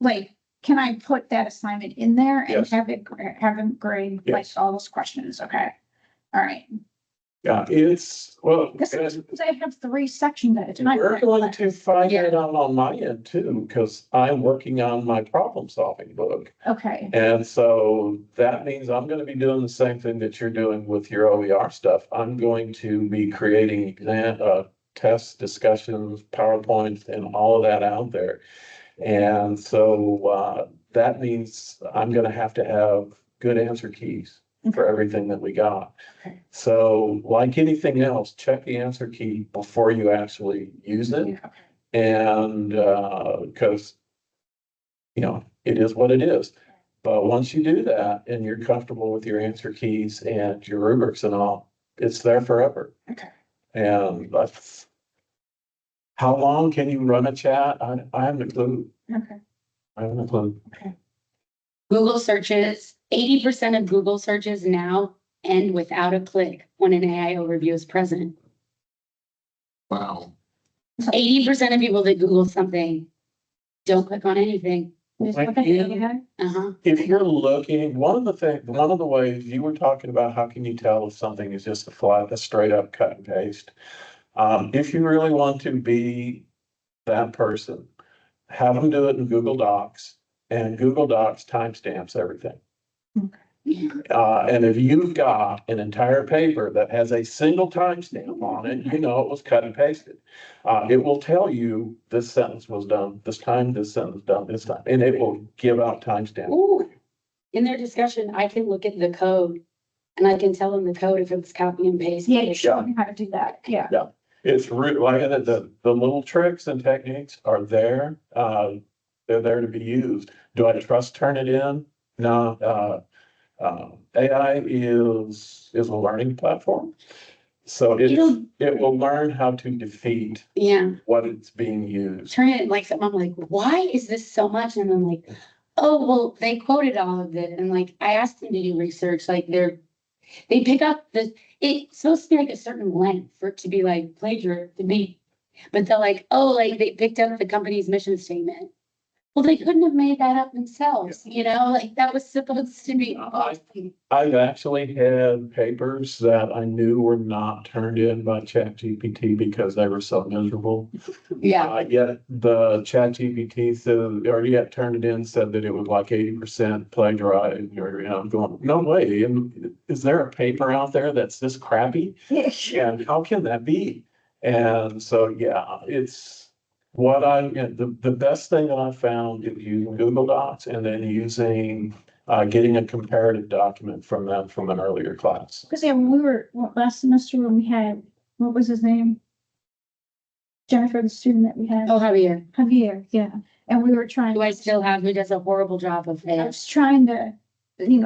like, can I put that assignment in there and Yes. have it grade like Yes. all those questions? Okay. All right. yeah, it's, well. Because I have 3 sections at a time. We're going to find Yeah. that out on my end too, because I'm working on my problem solving book. Okay. And so that means I'm gonna be doing the same thing that you're doing with your OER stuff. I'm going to be creating tests, discussions, PowerPoints, and all of that out there. And so that means I'm gonna have to have good answer keys for everything that we got. Okay. So like anything else, check the answer key before you actually use it. Yeah, And because, it is what it is. But once you do that and you're comfortable with your answer keys and your rubrics and all, it's there forever. Okay. And that's, how long can you run a chat? I haven't a clue. Okay. I haven't a clue. Google searches, 80% of Google searches now end without a click when an AI overview is present. Wow. 80% of people that Google something don't click on anything. Just Like look at you- the AI. Uh-huh. If you're looking, one of the ways you were talking about, how can you tell if something is just a straight up cut and paste? If you really want to be that person, have them do it in Google Docs, and Google Docs timestamps everything. And if you've got an entire paper that has a single timestamp on it, it was cut and pasted. It will tell you this sentence was done this time, this sentence done this time, and it will give out timestamps. Ooh, in their discussion, I can look at the code and I can tell them the code if it was copy and paste. Yeah, you showed me how to do that. Yeah. It's like the little tricks and techniques are there. They're there to be used. Do I trust Turnitin? No. AI is a learning platform. So it will learn how to defeat Yeah, what it's being used. turn it like something, I'm like, why is this so much? And I'm like, Oh, well, they quoted all of it and like, I asked them to do research, like they pick up it's supposed to be like a certain length for it to be like plagiar, to be. But they're like, oh, like they picked up the company's mission statement. Well, they couldn't have made that up themselves, like that was supposed to be. I've actually had papers that I knew were not turned in by ChatGPT because they were so miserable. Yeah, Yet the ChatGPT said, or yet turned it in, said that it was like 80% plagiarized, or, I'm going, no way. And is there a paper out there that's this crappy? And how can that be? And so, yeah, it's the best thing that I found is using Google Docs and then getting a comparative document from them from an earlier class. Because yeah, when we were, last semester when we had, what was his name? Jennifer, the student that we had. oh, Javier, Javier, yeah. And we were trying. who I still have, who does a horrible job of I it. was trying to,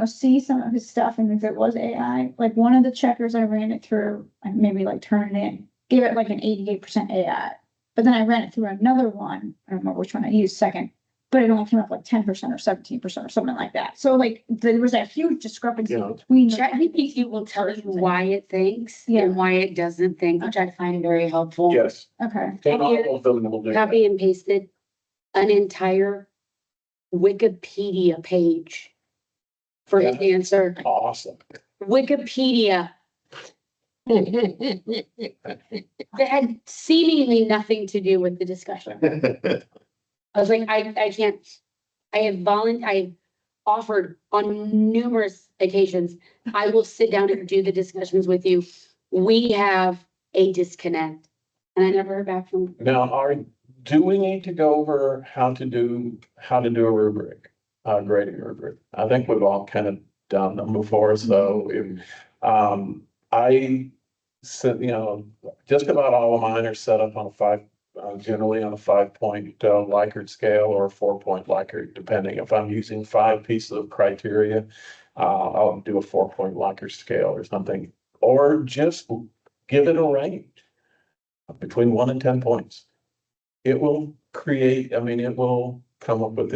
see some of his stuff and if it was AI, like one of the checkers I ran it through, and maybe like turn it in, gave it like an 88% AI. But then I ran it through another one, I don't remember which one I used second, but it only came up like 10% or 17% or something like that. So like there was a huge discrepancy Yeah. between. the- ChatGPT will tell you why it thinks Yeah. and why it doesn't think, which I find very helpful. Yes, Okay, and all of them will do that. Copy and pasted an entire Wikipedia page for his answer. Awesome. Wikipedia. That had seemingly nothing to do with the discussion. I was like, I can't, I offered on numerous occasions, I will sit down and do the discussions with you. We have a disconnect. And I never heard back from him. Now, do we need to go over how to do a rubric, grading rubric? I think we've all kind of done them before, so I said, just about all of mine are set up on a generally on a 5-point Likert scale or a 4-point Likert, depending if I'm using 5 pieces of criteria. I'll do a 4-point Likert scale or something, or just give it a range between 1 and 10 points. It will it will come up with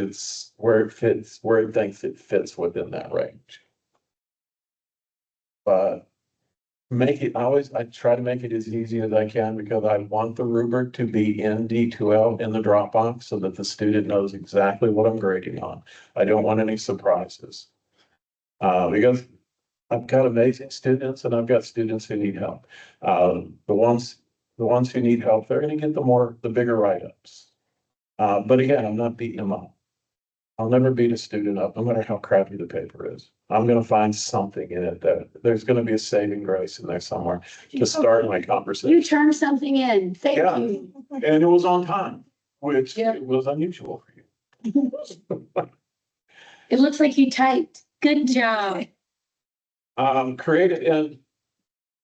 where it fits, where it thinks it fits within that range. But I try to make it as easy as I can because I want the rubric to be in D2L in the Dropbox so that the student knows exactly what I'm grading on. I don't want any surprises. Because I've got amazing students and I've got students who need help. The ones who need help, they're gonna get the bigger write-ups. But again, I'm not beating them up. I'll never beat a student up, no matter how crappy the paper is. I'm gonna find something in it that there's gonna be a saving grace in there somewhere to start my You conversation. turned something in. Thank Yeah. you. And it was on time, which Yeah. was unusual for you. It looks like you typed. Good job. Created, and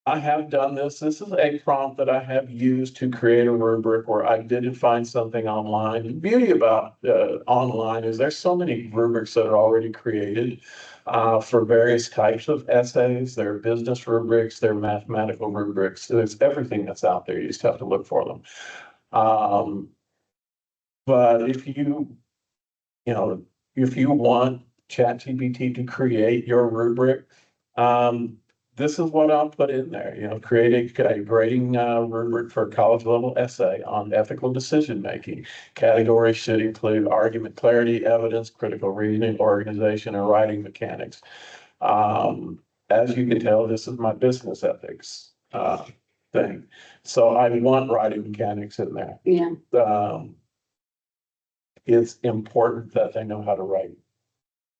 I have done this. This is a prompt that I have used to create a rubric where I didn't find something online. The beauty about online is there's so many rubrics that are already created for various types of essays. There are business rubrics, there are mathematical rubrics. There's everything that's out there. You just have to look for them. But if you want ChatGPT to create your rubric, this is what I'll put in there, create a grading rubric for a college level essay on ethical decision making. Categories should include argument clarity, evidence, critical reasoning, organization, and writing mechanics. As you can tell, this is my business ethics thing. So I want writing mechanics in there. Yeah. It's important that they know how to write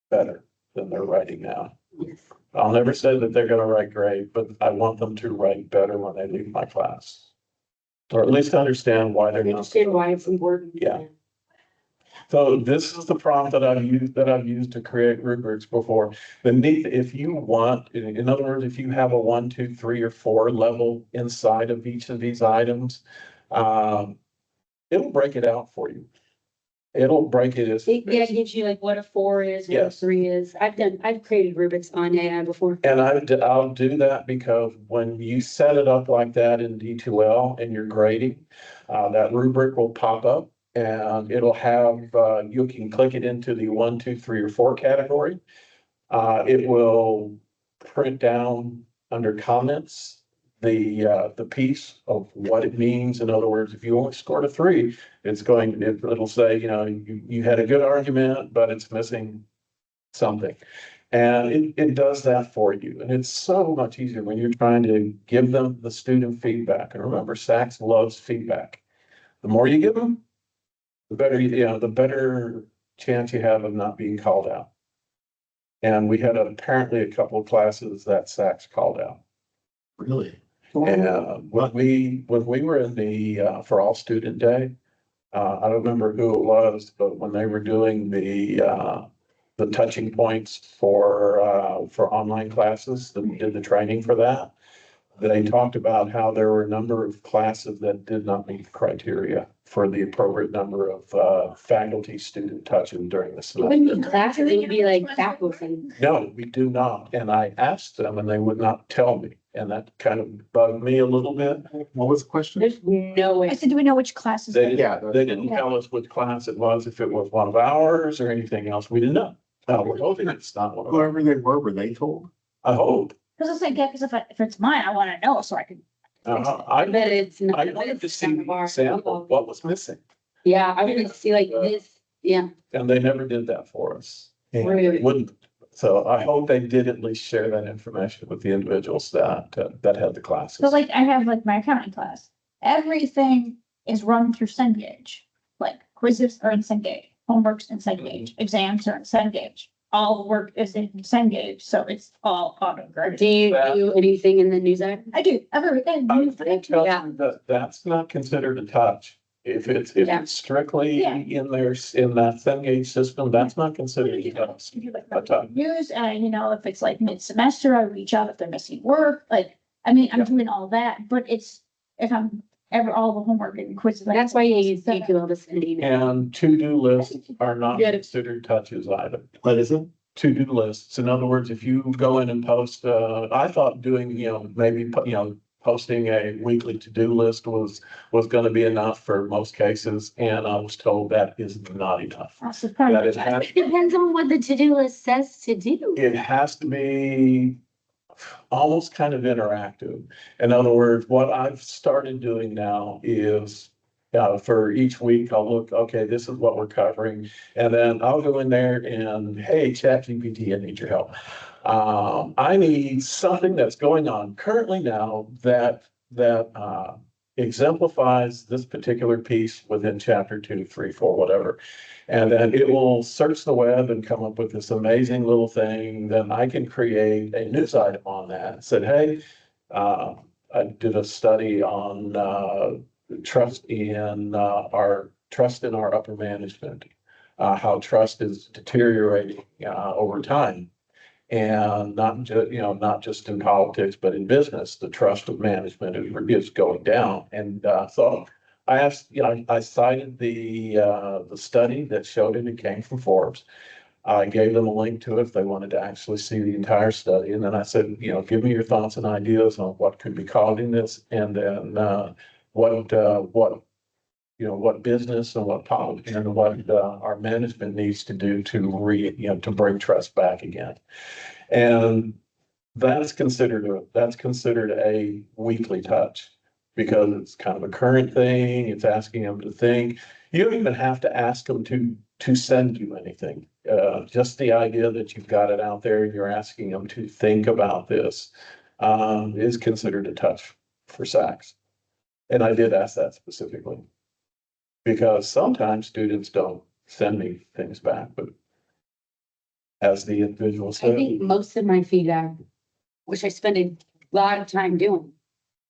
better than they're writing now. I'll never say that they're gonna write great, but I want them to write better when they leave my class. Or at least understand why they're not. Understand why it's important. Yeah. So this is the prompt that I've used to create rubrics before. If you want, in other words, if you have a 1, 2, 3, or 4 level inside of each of these items, it'll break it out for you. It'll break it as. It gives you like what a 4 is, what a Yes. 3 is. I've created rubrics on AI before. And I'll do that because when you set it up like that in D2L and you're grading, that rubric will pop up and it'll have, you can click it into the 1, 2, 3, or 4 category. It will print down under comments the piece of what it means. In other words, if you only scored a 3, it'll say, you had a good argument, but it's missing something. And it does that for you. And it's so much easier when you're trying to give them the student feedback. And remember, SACS loves feedback. The more you give them, the better, the better chance you have of not being called out. And we had apparently a couple of classes that SACS called out. Really? And when we were in the, for all student day, I don't remember who it was, but when they were doing the touching points for online classes, that we did the training for that, they talked about how there were a number of classes that did not meet the criteria for the appropriate number of faculty student touches during the It wouldn't be semester. classes, it would be like faculty. No, we do not. And I asked them and they would not tell me. And that kind of bugged me a little bit. What was the question? There's no way. I said, do we know which classes? They Yeah. didn't, they didn't tell us which class it was, if it was one of ours or anything else. We didn't know. We're hoping it's not one of ours. Whoever they were they told? I hope. Cause it's like, yeah, cause if it's mine, I wanna know so I can. I But it's not. I but wanted to it's see none the of our- example, what was missing. Yeah, I wanted to see like this, yeah. And they never did that for us. Really. Wouldn't. So I hope they did at least share that information with the individuals that had the classes. So like, I have like my accounting class, everything is run through Cengage. Like quizzes are in Cengage, homework's in Cengage, exams are in Cengage. All work is in Cengage, so it's all auto Do graded. you do anything in the news item? I do, everything. I will tell Yeah. you that that's not considered a touch. If it's Yeah. strictly Yeah. in that Cengage system, that's not considered a touch. I do like A touch. news, and if it's like mid-semester, I reach out if they're missing work, like, I mean, I'm Yeah. doing all that, but it's, if I'm ever all the homework and quizzes. like- That's why you do all this in email. And to-do lists are not Yeah. considered touches either. What is it? To-do lists. In other words, if you go in and post, I thought doing, maybe, posting a weekly to-do list was gonna be enough for most cases, and I was told that is not enough. That's the part. That it has, It depends on what the to-do list says to do. it has to be almost kind of interactive. In other words, what I've started doing now is, for each week, I'll look, okay, this is what we're covering. And then I'll go in there and, hey, ChatGPT, I need your help. I need something that's going on currently now that exemplifies this particular piece within chapter 2, 3, 4, whatever. And then it will search the web and come up with this amazing little thing. Then I can create a news item on that. Said, hey, I did a study on trust in our upper management, how trust is deteriorating over time. And not just in politics, but in business, the trust of management is going down. And so I asked, I cited the study that showed it. It came from Forbes. I gave them a link to it if they wanted to actually see the entire study. And then I said, give me your thoughts and ideas on what could be causing this, and then what business and what policy and what our management needs to do to bring trust back again. And that's considered a weekly touch, because it's kind of a current thing. It's asking them to think. You don't even have to ask them to send you anything. Just the idea that you've got it out there and you're asking them to think about this is considered a touch for SACS. And I did ask that specifically, because sometimes students don't send me things back, but as the individual I said, think most of my feedback, which I spend a lot of time doing,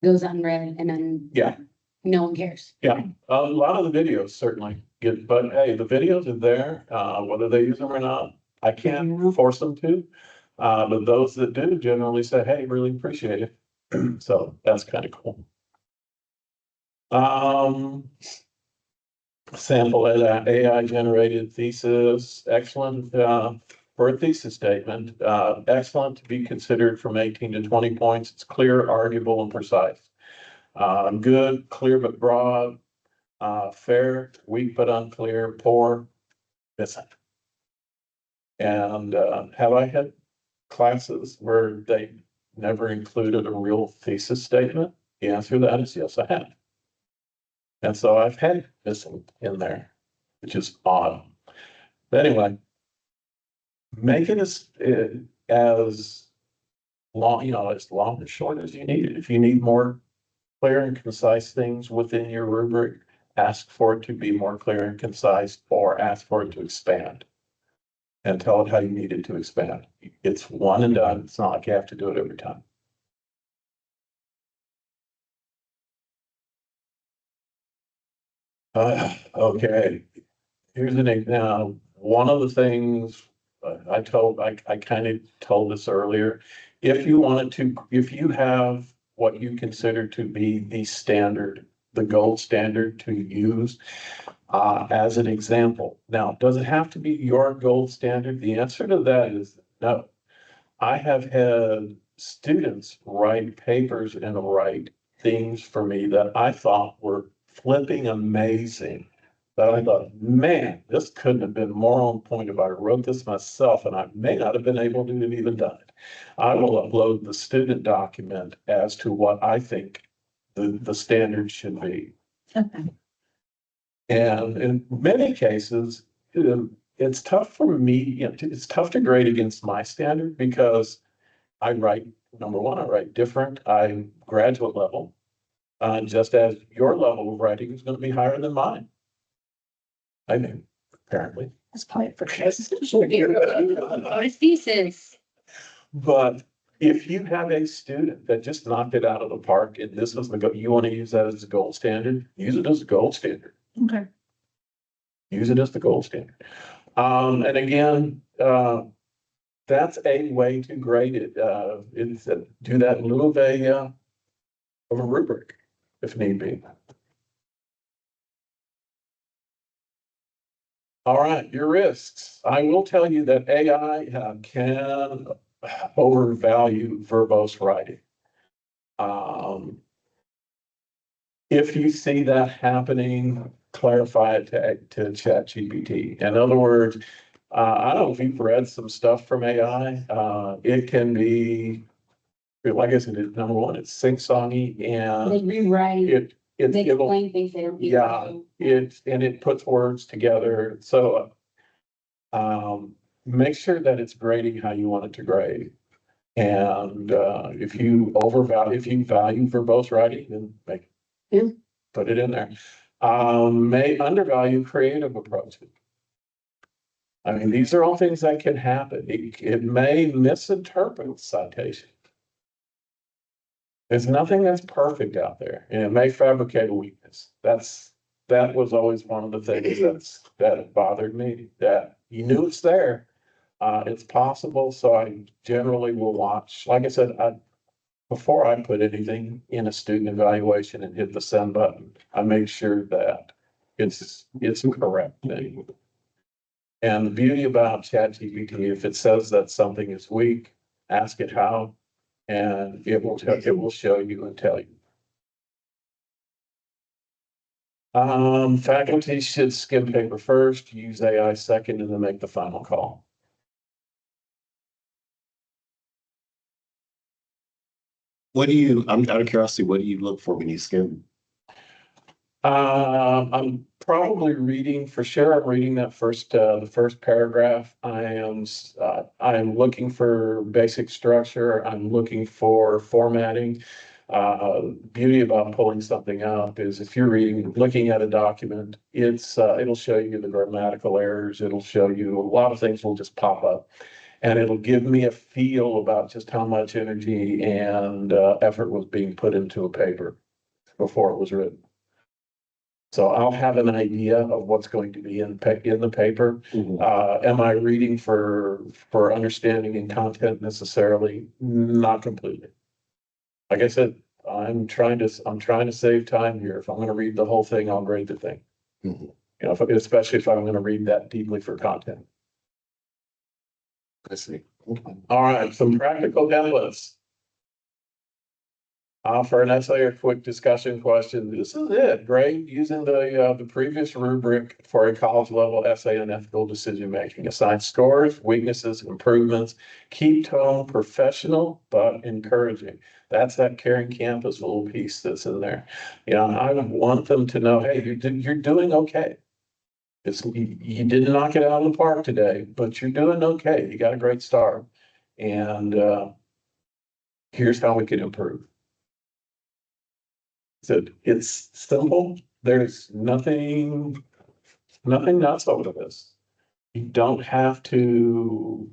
goes unread and then. Yeah. No one cares. yeah, a lot of the videos certainly get, but hey, the videos are there, whether they use them or not, I can't force them to. But those that do generally say, hey, really appreciate it. So that's kind of cool. Sample AI generated thesis, excellent, for a thesis statement, excellent to be considered from 18 to 20 points. It's clear, arguable, and precise. Good, clear but broad. fair, weak but unclear, poor, missing. And, have I had classes where they never included a real thesis statement? The answer to that is yes, I have. And so I've had missing in there, which is odd. But anyway, make it as long, as long and short as you need it. If you need more clear and concise things within your rubric, ask for it to be more clear and concise, or ask for it to expand. And tell it how you need it to expand. It's one and done. It's not like you have to do it every time. Okay, here's an example. One of the things I kind of told this earlier. If you have what you consider to be the standard, the gold standard to use as an example. Now, does it have to be your gold standard? The answer to that is no. I have had students write papers and write things for me that I thought were flipping amazing. That I thought, man, this couldn't have been more on point if I wrote this myself, and I may not have been able to have even done it. I will upload the student document as to what I think the standard should be. Okay. And in many cases, it's tough for me, it's tough to grade against my standard because I write, number one, I write different. I'm graduate level, just as your level of writing is going to be higher than mine. I mean, apparently. That's probably for What is thesis? But if you have a student that just knocked it out of the park and this is you want to use that as the gold standard, use it as the gold standard. Okay. Use it as the gold standard. And again, that's a way to grade it. It's do that in lieu of a rubric if need be. All right, your risks. I will tell you that AI can overvalue verbose writing. If you see that happening, clarify it to ChatGPT. In other words, I don't know if you've read some stuff from AI. It can be, like I said, number one, it's sing-songy They and rewrite, they it'll, explain things they don't. need to yeah, know. it puts words together. So, make sure that it's grading how you want it to grade. And, if you value verbose writing, then Yeah. put it in there. May undervalue creative approaches. I mean, these are all things that can happen. It may misinterpret citation. There's nothing that's perfect out there, and it may fabricate a weakness. That was always one of the things that bothered me, that you knew it's there. It's possible, so I generally will watch, like I said, before I put anything in a student evaluation and hit the send button, I make sure that it's a correct thing. And the beauty about ChatGPT, if it says that something is weak, ask it how, and it will show you and tell you. Faculty should skim paper first, use AI second, and then make the final call. I'm out of curiosity, what do you look for when you skim? I'm probably reading, for sure, I'm reading that the first paragraph. I am looking for basic structure. I'm looking for formatting. Beauty about pulling something up is if you're looking at a document, it'll show you the grammatical errors. It'll show you a lot of things will just pop up. And it'll give me a feel about just how much energy and effort was being put into a paper before it was written. So I'll have an idea of what's going to be in the paper. Am I reading for understanding and content necessarily? Not completely. Like I said, I'm trying to save time here. If I'm going to read the whole thing, I'll grade the thing. Especially if I'm going to read that deeply for content. I see. All right, some practical templates. For an essay or quick discussion question, this is it. Grade using the previous rubric for a college level essay on ethical decision making. Assign scores, weaknesses, improvements. Keep tone professional but encouraging. That's that caring campus little piece that's in there. You know, I want them to know, hey, you're doing okay. You didn't knock it out of the park today, but you're doing okay. You got a great start, and here's how we can improve. So it's simple. There's nothing nuts over this. You don't have to,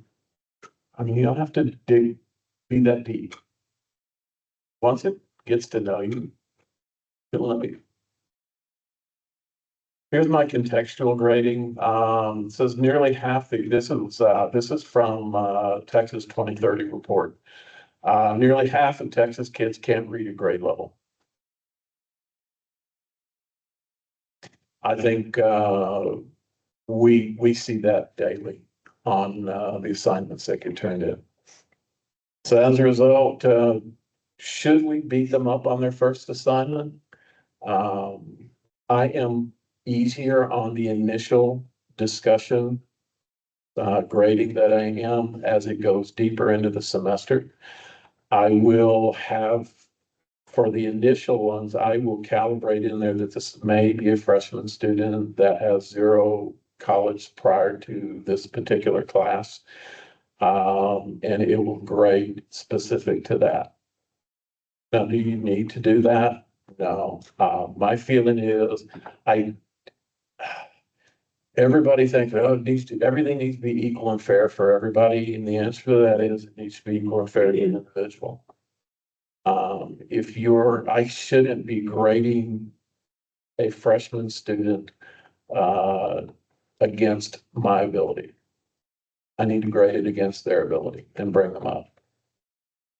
you don't have to be that deep. Once it gets to know you, it'll know you. Here's my contextual grading. It says nearly half this is from Texas 2030 report. Nearly half of Texas kids can't read a grade level. I think we see that daily on the assignments that get turned in. So as a result, should we beat them up on their first assignment? I am easier on the initial discussion grading that I am as it goes deeper into the semester. I will have, for the initial ones, I will calibrate in there that this may be a freshman student that has 0 college prior to this particular class. And it will grade specific to that. Now, do you need to do that? No. My feeling is everybody thinks, oh, everything needs to be equal and fair for everybody. And the answer to that is it needs to be equal and fair to the individual. I shouldn't be grading a freshman student against my ability. I need to grade it against their ability and bring them up.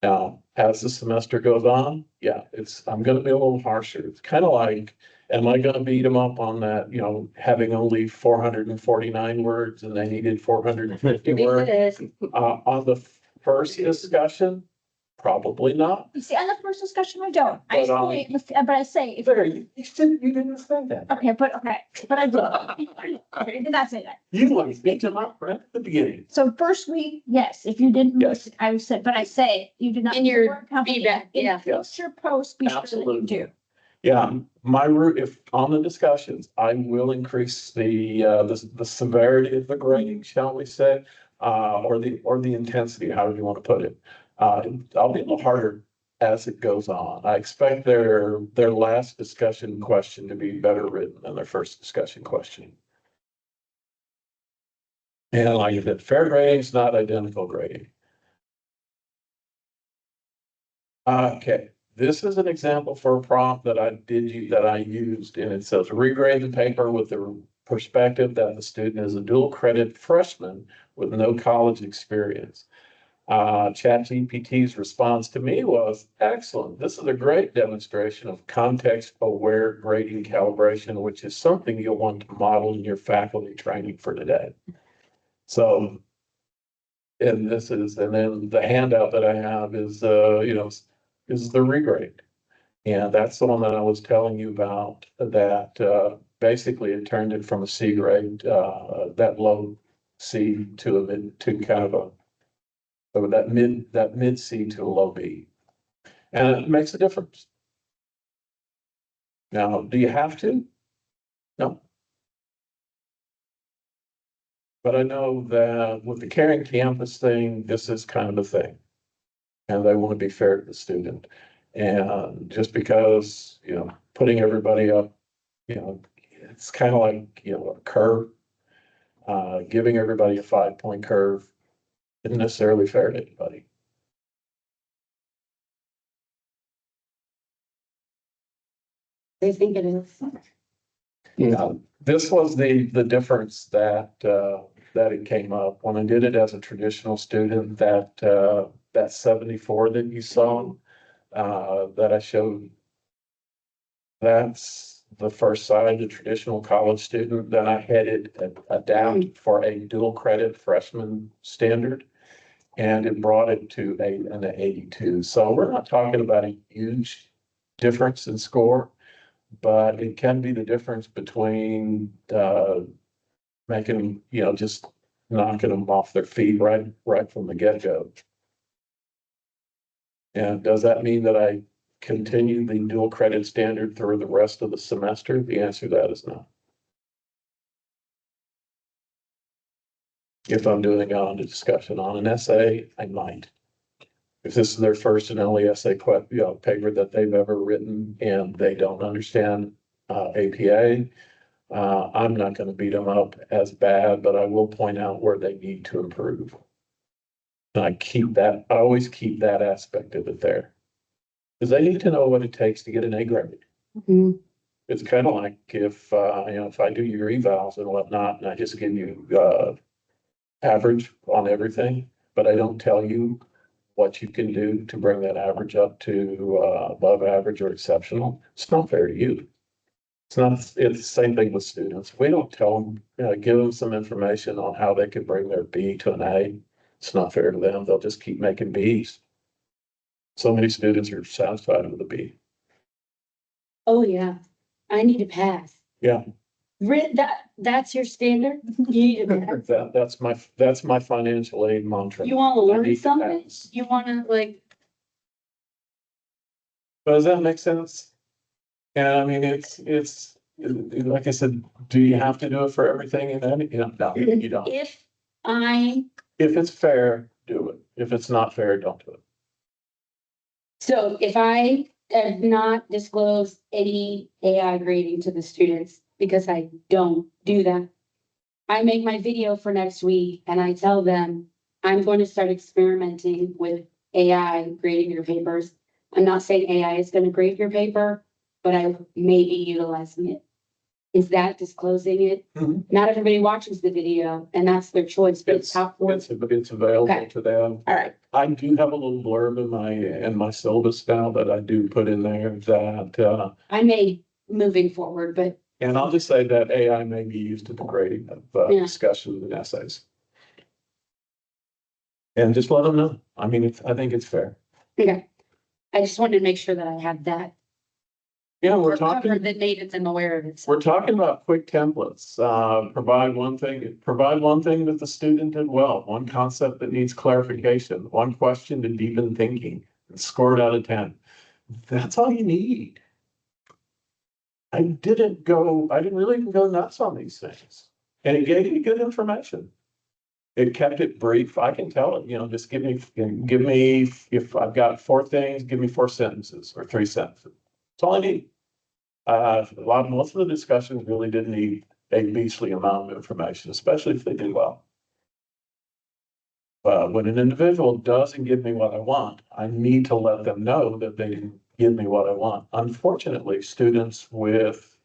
Now, as the semester goes on, yeah, I'm gonna be a little harsher. It's kind of like, am I gonna beat them up on that, having only 449 words and they needed 450 words? On the first discussion, probably not. You see, on the first discussion, I don't. But, I say, if, There, you didn't say that. okay, but I did. Okay, I did not say that. You want to beat them up right at the beginning. So first week, yes, if you didn't, Yes. I said, but I say, you did not. In your word company, feedback, in yeah. future posts, be sure that you Absolutely. do. Yeah, my route, if on the discussions, I will increase the severity of the grading, shall we say, or the intensity, however you want to put it. I'll be a little harder as it goes on. I expect their last discussion question to be better written than their first discussion question. And like I said, fair grading is not identical grading. Okay. This is an example for a prompt that I used, and it says regrade the paper with the perspective that the student is a dual credit freshman with no college experience. ChatGPT's response to me was excellent. This is a great demonstration of context aware grading calibration, which is something you'll want to model in your faculty training for today. So, and then the handout that I have is, is the regrade. And that's the one that I was telling you about, that basically it turned it from a C grade, that low C to a mid, to kind of that mid C to a low B. And it makes a difference. Now, do you have to? No. But I know that with the caring campus thing, this is kind of the thing. And they want to be fair to the student. And just because, putting everybody up, it's kind of like, a curve. Giving everybody a 5-point curve isn't necessarily fair to anybody. They think it is. Yeah, this was the difference that it came up when I did it as a traditional student, that 74 that you saw, that I showed. That's the first side, the traditional college student. Then I had it adapt for a dual credit freshman standard. and it brought it to an 82. So we're not talking about a huge difference in score, but it can be the difference between, making them, just knocking them off their feet right from the get-go. And does that mean that I continue the dual credit standard through the rest of the semester? The answer to that is no. If I'm doing on a discussion on an essay, I might. If this is their first and only essay paper that they've ever written and they don't understand APA, I'm not going to beat them up as bad, but I will point out where they need to improve. And I always keep that aspect of it there. Because they need to know what it takes to get an A grade. Mhm. It's kind of like if, if I do your evals and whatnot, and I just give you, average on everything, but I don't tell you what you can do to bring that average up to, above average or exceptional. It's not fair to you. It's the same thing with students. We don't tell them, give them some information on how they can bring their B to an A. It's not fair to them. They'll just keep making Bs. So many students are satisfied with a B. Oh, yeah, I need to pass. Yeah, That's your standard? You need to pass. that's my financial aid mantra. You wanna I need learn to something? pass. You wanna like, Does that make sense? And I mean, it's, like I said, do you have to do it for everything and any, no, you don't. if I, If it's fair, do it. If it's not fair, don't do it. so if I have not disclosed any AI grading to the students, because I don't do that. I make my video for next week and I tell them, I'm going to start experimenting with AI grading your papers. I'm not saying AI is gonna grade your paper, but I may be utilizing it. Is that disclosing it? Mhm. Not everybody watches the video and that's their choice, but it's how. It's available Okay. to them. All right, I do have a little blurb in my syllabus now that I do put in there that, I may moving forward, but and I'll just say that AI may be used in the grading of Yeah. discussions and essays. And just let them know. I mean, I think it's fair. okay. I just wanted to make sure that I had that. Yeah, we're covered talking, that made them aware of it. we're talking about quick templates. Provide one thing that the student did well, one concept that needs clarification, one question to deepen thinking, and score it out of 10. That's all you need. I didn't really go nuts on these things. And it gave me good information. It kept it brief. I can tell it, just give me, if I've got 4 things, give me 4 sentences or 3 sentences. That's all I need. Most of the discussions really didn't need a beastly amount of information, especially if they did well. But when an individual doesn't give me what I want, I need to let them know that they didn't give me what I want. Unfortunately, students with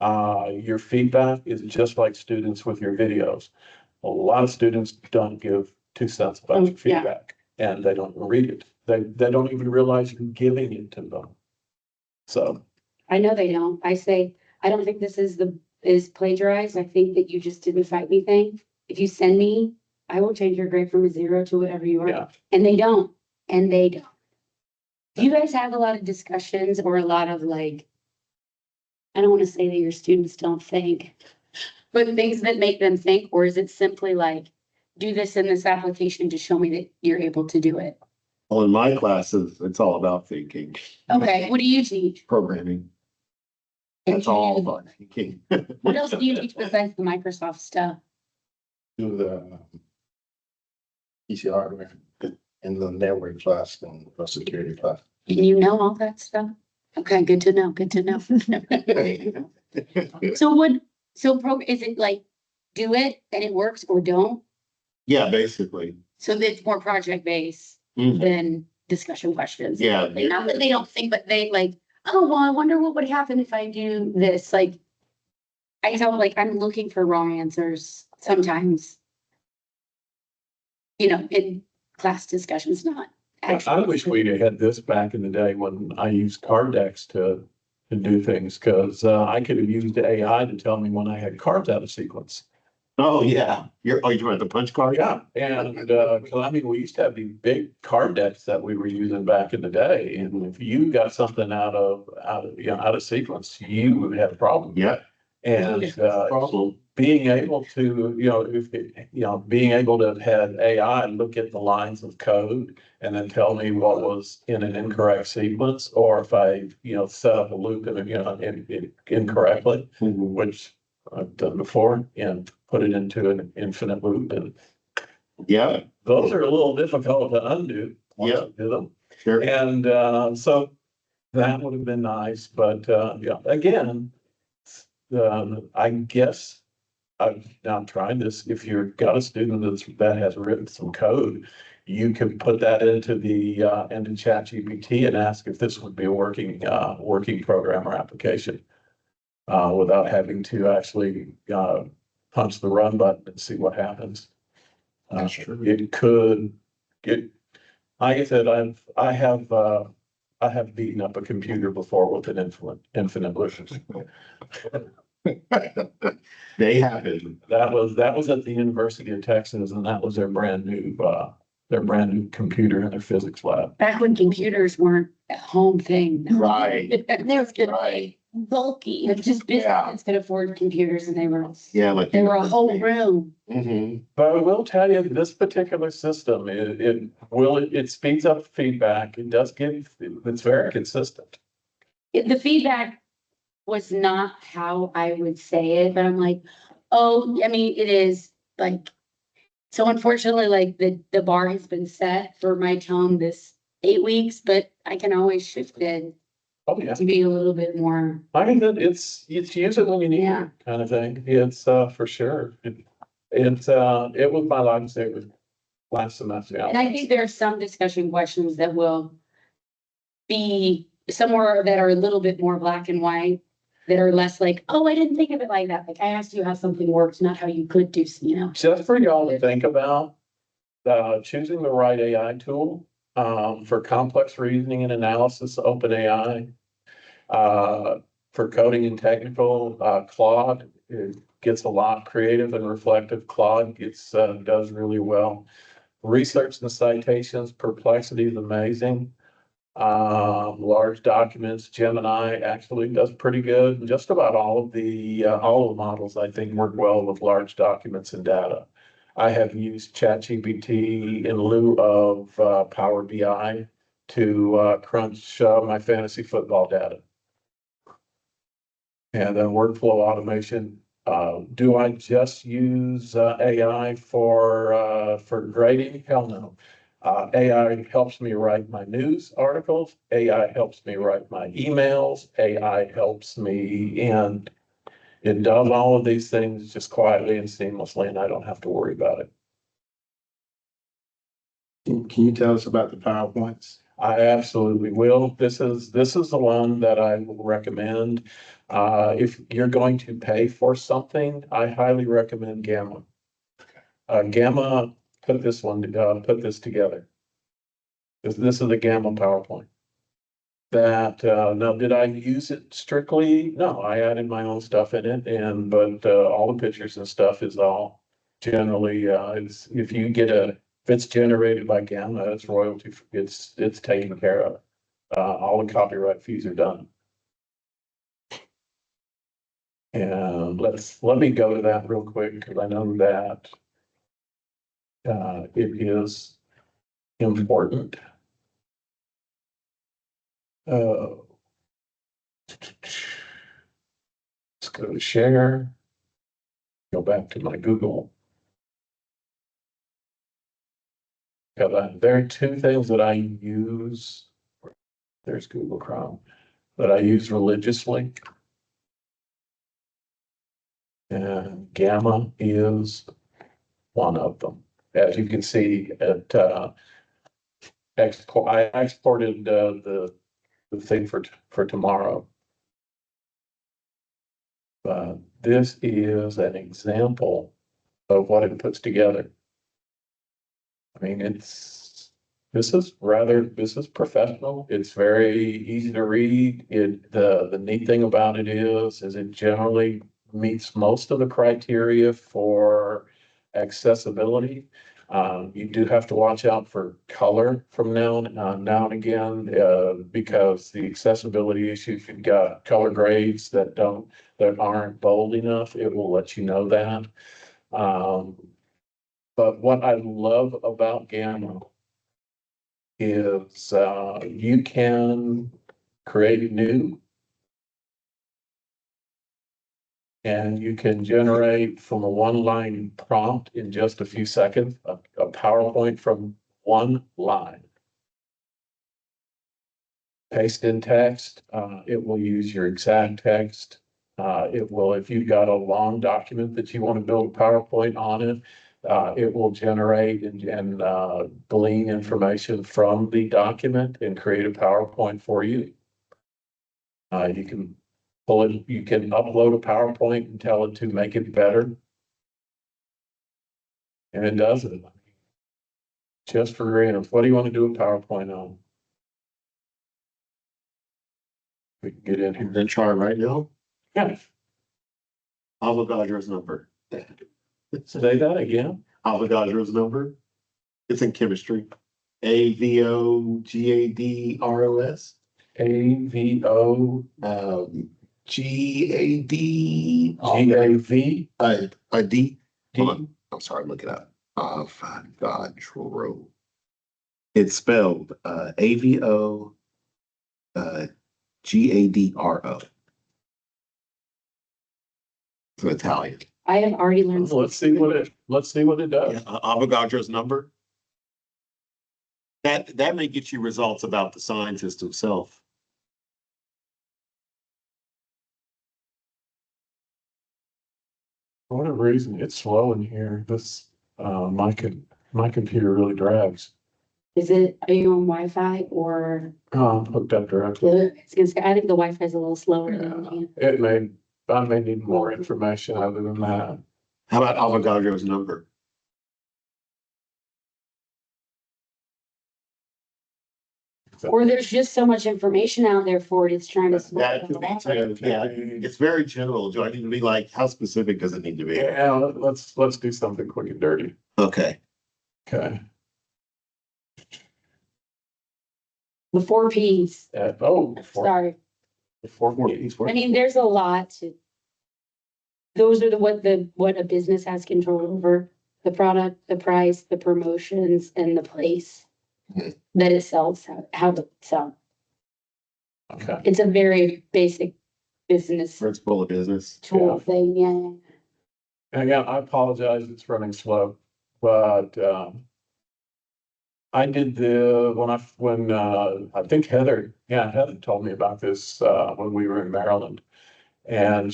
your feedback is just like students with your videos. A lot of students don't give 2 cents about your Yeah. feedback and they don't read it. They don't even realize you're giving it to them. So, I know they don't. I say, I don't think this is plagiarized. I think that you just didn't fight me thing. If you send me, I will change your grade from a 0 to whatever you yeah. are. And they don't. Do you guys have a lot of discussions or a lot of like, I don't want to say that your students don't think, but things that make them think, or is it simply like, do this in this application to show me that you're able to do it? Well, in my classes, it's all about thinking. Okay, what do you teach? Programming. And That's do you- all about thinking. What else do you teach besides the Microsoft stuff? Do the PC hardware in the network class and the security class. And you know all that stuff? Okay, good to know, good to know. Is it like, do it and it works or don't? Yeah, basically. So that it's more project based Mhm. than discussion questions? Yeah. Like, not that they don't think, but they like, oh, well, I wonder what would happen if I do this, like. I tell like, I'm looking for wrong answers sometimes. In class discussions, not. I actual- wish we'd had this back in the day when I used card decks to do things, because I could have used AI to tell me when I had cards out of sequence. Oh, yeah. You're at the punch card? Yeah, and, 'cause I mean, we used to have these big card decks that we were using back in the day, and if you got something out of sequence, you would have a problem. Yeah. And, Problem. being able to, being able to have had AI look at the lines of code and then tell me what was in an incorrect sequence, or if I, set up a loop incorrectly, Mhm. which I've done before, and put it into an infinite loop, and Yeah, those are a little difficult to undo. Once Yeah. you do them. sure. And, so that would have been nice, but, again, I guess I've now tried this. If you've got a student that has written some code, you can put that into into ChatGPT and ask if this would be a working program or application. Without having to actually, punch the run button and see what happens. That's true. It could, like I said, I have beaten up a computer before with an infinite loop. They happen. That was at the University of Texas, and that was their brand new computer in their physics lab. Back when computers weren't a home thing. Right. They were Right. Bulky. just Yeah. businesses could afford computers, and Yeah, like. they were a whole room. Mhm. But I will tell you, this particular system, it speeds up feedback. It does it's very consistent. The feedback was not how I would say it, but I'm like, oh, I mean, it is like, so unfortunately, like the bar has been set for my tone this 8 weeks, but I can always shift it Oh, yeah. to be a little bit more. I mean, it's use it when you need Yeah. it kind of thing. It's, for sure. It was my lifesaver last semester. And I think there are some discussion questions that will be somewhere that are a little bit more black and white, that are less like, oh, I didn't think of it like that. Like I asked you how something works, not how you could do, Just for y'all to think about, choosing the right AI tool, for complex reasoning and analysis, OpenAI. For coding and technical, Claude, it gets a lot creative and reflective. Claude does really well. Research and citations, Perplexity is amazing. Large documents, Gemini actually does pretty good. Just about all of the models, I think, work well with large documents and data. I have used ChatGPT in lieu of Power BI to crunch my fantasy football data. And then workflow automation. Do I just use AI for grading? Hell no. AI helps me write my news articles. AI helps me write my emails. AI helps me, and it does all of these things just quietly and seamlessly, and I don't have to worry about it. Can you tell us about the PowerPoints? I absolutely will. This is the one that I will recommend. If you're going to pay for something, I highly recommend Gamma. Gamma put this together. This is the Gamma PowerPoint. Now, did I use it strictly? No, I added my own stuff in it, but all the pictures and stuff is all generally, if you get if it's generated by Gamma, it's royalty, it's taken care of. All the copyright fees are done. And let me go to that real quick, because I know that it is important. Let's go to share. Go back to my Google. There are two things that I use. There's Google Chrome that I use religiously. And Gamma is one of them. As you can see, I exported the thing for tomorrow. This is an example of what it puts together. I mean, this is professional. It's very easy to read. The neat thing about it is it generally meets most of the criteria for accessibility. You do have to watch out for color from now and again, because the accessibility issues, you've got color grades that aren't bold enough, it will let you know that. But what I love about Gamma is, you can create new, and you can generate from a one-line prompt in just a few seconds, a PowerPoint from one line. Paste in text, it will use your exact text. It will, if you've got a long document that you want to build a PowerPoint on it, it will generate and glean information from the document and create a PowerPoint for you. You can pull it, you can upload a PowerPoint and tell it to make it better. And it does it. Just for grants. What do you want to do a PowerPoint on? We can get in here. Then try right now. Yeah, Avogadro's number. say that again. Avogadro's number. It's in chemistry. AVOGADROS. AVO GAD. GAV A D. D. I'm sorry, look it up. Avogadro. It's spelled AVO GADRO. It's Italian. I have already learned. Let's see what it does. Avogadro's number. That may get you results about the scientist himself. For whatever reason, it's slow in here. This, my computer really drags. Is it, are you on Wi-Fi or? I'm hooked up directly. I think the Wi-Fi is a little slower than. I may need more information other than that. How about Avogadro's number? Or there's just so much information out there for it, it's trying to. That could be too. Yeah, it's very general. Do I need to be like, how specific does it need to be? Yeah, let's do something quick and dirty. Okay. Okay. The 4 Ps, sorry. I mean, there's a lot to. Those are what a business has control over, the product, the price, the promotions, and the place that it sells, how to sell. Okay. It's a very basic business Principle of business. tool thing, yeah. And again, I apologize, it's running slow, but, I did when I think Heather told me about this, when we were in Maryland. And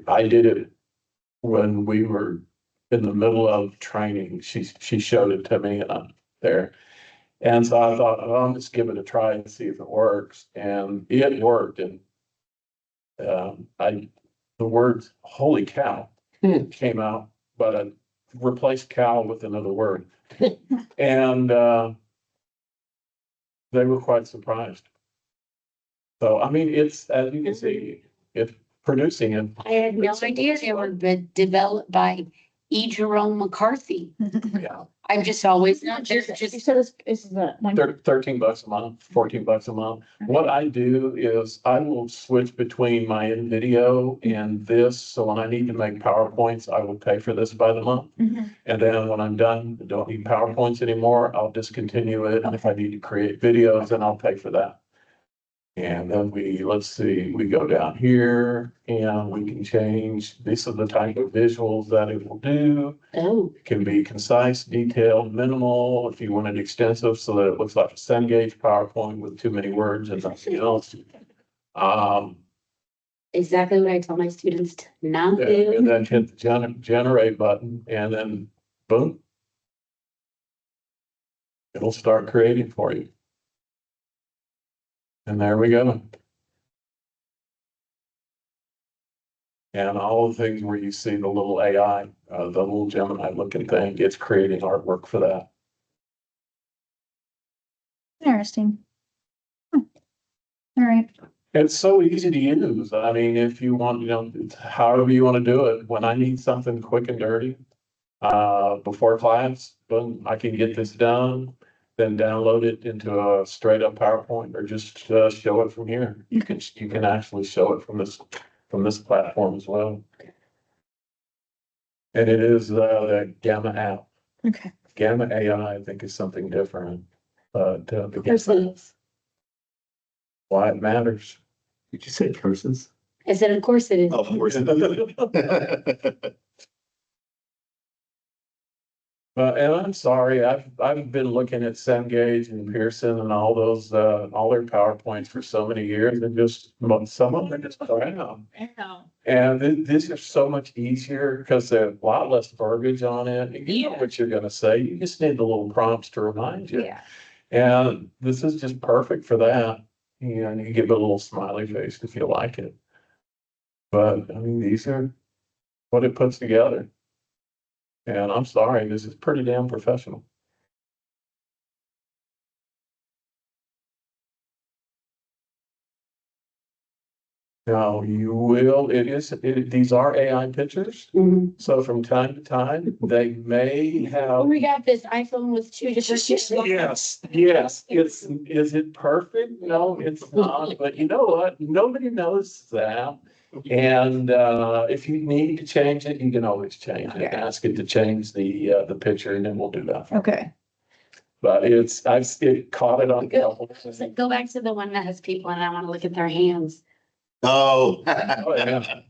I did it when we were in the middle of training. She showed it to me and I'm there. And so I thought, oh, I'll just give it a try and see if it works. And it worked. And, the words "holy cow" came out, but I replaced "cow" with another word. And, they were quite surprised. So, I mean, it's, as you can see, it's producing it. I had no idea they were developed by E. Jerome McCarthy. Yeah. I've just always known, You said this is the one. $13 a month, $14 a month. What I do is I will switch between my video and this. So when I need to make PowerPoints, I will pay for this by the month. Mhm. And then when I'm done, I don't need PowerPoints anymore, I'll discontinue it. And if I need to create videos, then I'll pay for that. And then let's see, we go down here and we can change, these are the type of visuals that it will do. Oh, It can be concise, detailed, minimal, if you want it extensive so that it looks like a Cengage PowerPoint with too many words and nothing else. exactly what I tell my students to not And do. then hit the generate button and then boom. It'll start creating for you. And there we go. And all the things where you see the little AI, the little Gemini looking thing, it's creating artwork for that. Interesting. All right. It's so easy to use. I mean, if you want, it's however you want to do it. When I need something quick and dirty, before class, boom, I can get this done, then download it into a straight up PowerPoint or just show it from here. You can actually show it from this platform as well. And it is the Gamma app. Okay. Gamma AI, I think, is something different, but the Persons. why it matters. Did you say curses? I said, of course it is. Of course. And I'm sorry, I've been looking at Cengage and Pearson and all those, all their PowerPoints for so many years and just, some of them are just crap. I know. And this is so much easier because there's a lot less verbiage on it. You know what you're gonna say. You just need the little prompts to remind you. Yeah. And this is just perfect for that. And you give it a little smiley face if you like it. But I mean, these are what it puts together. And I'm sorry, this is pretty damn professional. Now, you will, these are AI pictures. Mhm. So from time to time, they may have. When we got this iPhone with two different. Yes, is it perfect? No, it's not, but you know what? Nobody knows that. And if you need to change it, you can always change it. Okay. Ask it to change the picture and then we'll do that. Okay. But it caught it on. So go back to the one that has people and I want to look at their hands. Oh. Oh, yeah.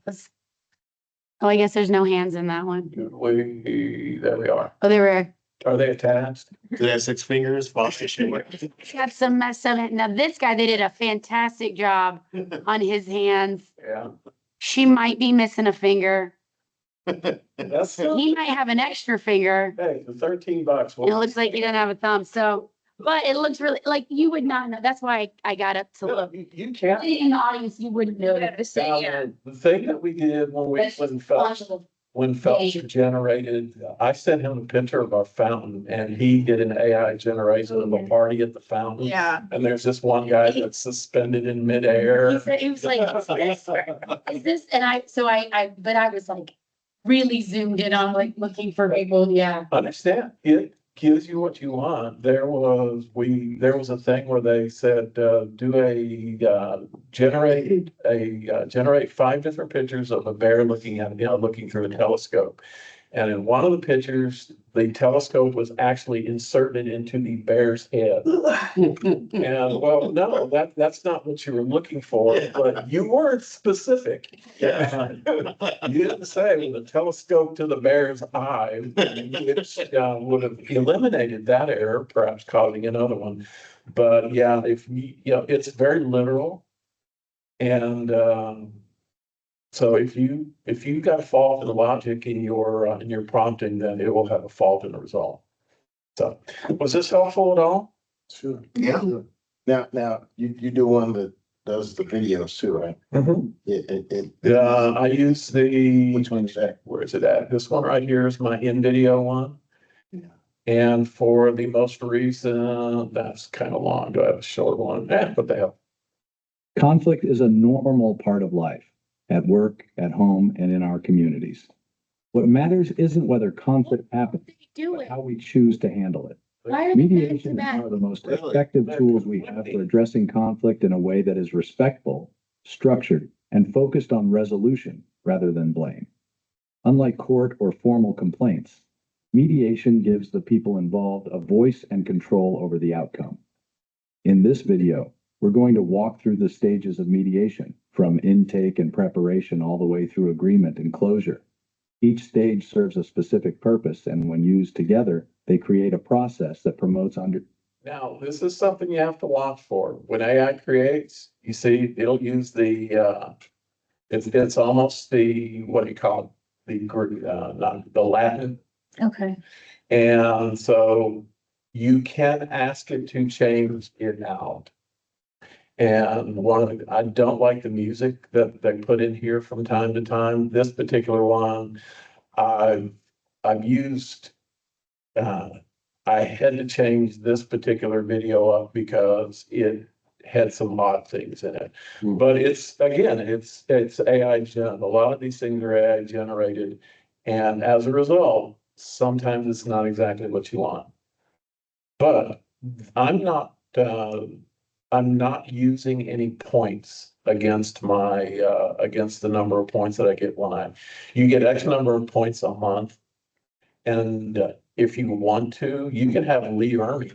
Oh, I guess there's no hands in that one. There we are. Oh, they were, Are they attached? Do they have 6 fingers? Foster short. got some mess up. Now this guy, they did a fantastic job on his hands. Yeah. She might be missing a finger. That's, He might have an extra finger. hey, the $13. And it looks like he doesn't have a thumb, so, but it looks really, like you would not know. That's why I got up to look. You can't. In the audience, you wouldn't know that. The thing that we did when Phelps generated, I sent him a picture of our fountain and he did an AI generation of a party at the fountain. Yeah. And there's this one guy that's suspended in midair. He said, he was like, is this, and but I was like really zoomed in on like looking for people, yeah. Understand, it gives you what you want. There was a thing where they said, generate 5 different pictures of a bear looking through a telescope. And in one of the pictures, the telescope was actually inserted into the bear's head. And well, no, that's not what you were looking for, but you weren't specific. Yeah. You didn't say with a telescope to the bear's eye, which would have eliminated that error, perhaps causing another one. But yeah, it's very literal. And so if you got a fault in the logic in your prompting, then it will have a fault in the result. So was this helpful at all? Sure. Yeah. Now, you do one that does the videos too, right? I use the. Which one is that? Where is it at? This one right here is my in-video one. Yeah. And for the most recent, that's kind of long. Do I have a short one? What the hell? Conflict is a normal part of life, at work, at home, and in our communities. What matters isn't whether conflict happens, Do but it. how we choose to handle it. Why are they back to Mediation is back? one of the most Really? effective tools we have for addressing conflict in a way that is respectful, structured, and focused on resolution rather than blame. Unlike court or formal complaints, mediation gives the people involved a voice and control over the outcome. In this video, we're going to walk through the stages of mediation, from intake and preparation all the way through agreement and closure. Each stage serves a specific purpose, and when used together, they create a process that promotes Now, this is something you have to watch for. When AI creates, you see, it'll use it's almost the, what do you call it? Not the Latin. Okay. And so you can ask it to change it out. And I don't like the music that they put in here from time to time. This particular one, I've used, I had to change this particular video up because had some odd things in it. Hmm. But it's, again, it's AI a lot of these things are AI generated. And as a result, sometimes it's not exactly what you want. But I'm not, I'm not using any points against my, against the number of points that I get you get X number of points a month. And if you want to, you can have Lee Ermey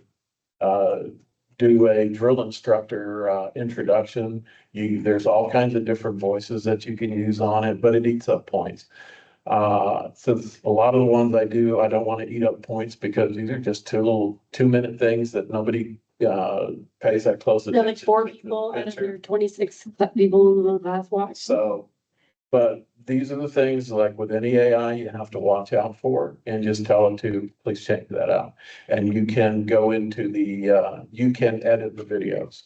do a drill instructor introduction. There's all kinds of different voices that you can use on it, but it eats up points. Since a lot of the ones I do, I don't want to eat up points because these are just 2-minute things that nobody pays that close There are attention. like 4 people out of your 26 people in the class watch. So, but these are the things like with any AI you have to watch out for and just tell it to, please check that out. And you can go into you can edit the videos.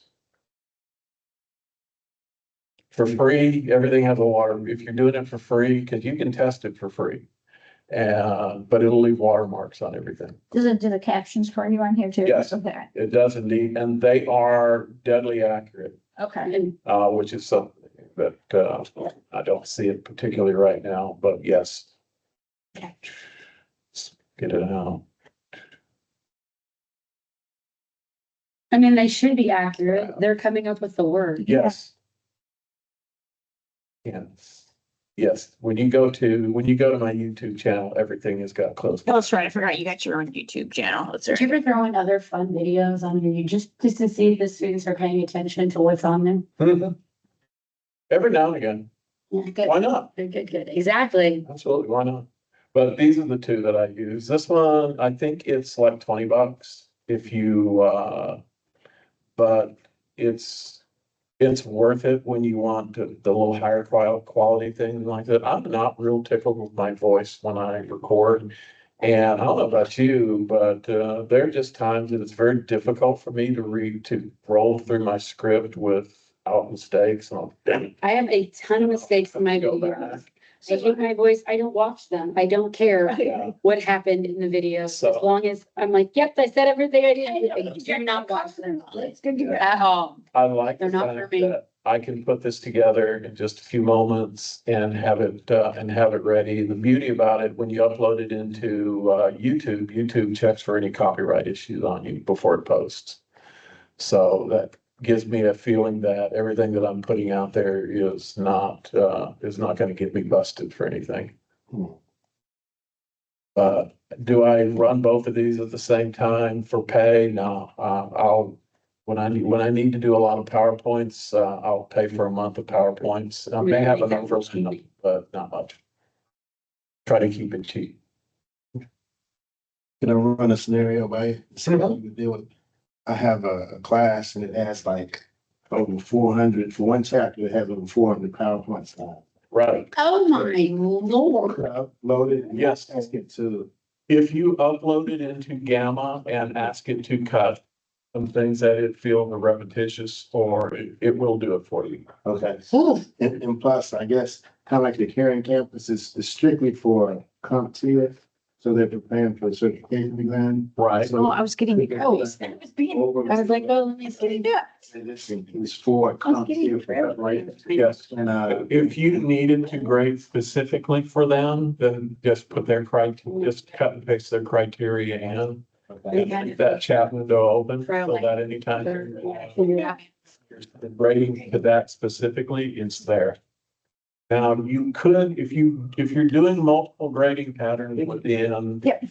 For free, everything has a water, if you're doing it for free, because you can test it for free. But it'll leave watermarks on everything. Does it do the captions for you on here too? Yes. Okay, It does indeed, and they are deadly accurate. okay. And Which is something that I don't see it particularly right now, but yes. Okay. Let's get it out. I mean, they should be accurate. They're coming up with the word. Yes. Yes. Yes. When you go to my YouTube channel, everything has got closed. Oh, that's right. I forgot you got your own YouTube channel. That's Do you ever throw in other fun videos on your, just to see if the students are paying attention to what's on there? Mhm. Every now and again. Yeah, good. Why not? Good. Exactly. Absolutely. Why not? But these are the two that I use. This one, I think it's like $20 if you, but it's worth it when you want the little higher quality things like that. I'm not real tickled with my voice when I record. And I don't know about you, but there are just times that it's very difficult for me to roll through my script without mistakes. And I have a ton of mistakes in my Go videos. back. I hate my voice. I don't watch them. I don't care Yeah. what happened in the video. As So- long as I'm like, yep, I said everything I did. I do not watch them. It's good to hear. At all. I like the They're not for fact me. that I can put this together in just a few moments and have it ready. The beauty about it, when you upload it into YouTube checks for any copyright issues on you before it posts. So that gives me a feeling that everything that I'm putting out there is not gonna get me busted for anything. Do I run both of these at the same time for pay? No, when I need to do a lot of PowerPoints, I'll pay for a month of PowerPoints. I may have an overlap, but not much. Try to keep it cheap. Can I run a scenario by you? See how you deal with, I have a class and it has like over 400, for one chapter, it has over 400 PowerPoint slides. Right. Oh, my Lord. Loaded. Yes. Ask it to, If you upload it into Gamma and ask it to cut some things that it feels are repetitious, or it will do it for you. okay. Ooh, And plus, I guess, kind of like the Caring Campus is strictly for CompTIA. So they're preparing for the certification exam. Right. So- Oh, I was getting nervous. I was being. Over- I was like, oh, let me see. Yeah. And this is for I was getting CompTIA for preparation. Yes. And, If you needed to grade specifically for them, then just put their just cut and paste their criteria in. okay. And leave that chat window open so that anytime Yeah. the grading to that specifically, it's there. Now, you could, if you're doing multiple grading patterns within Yep.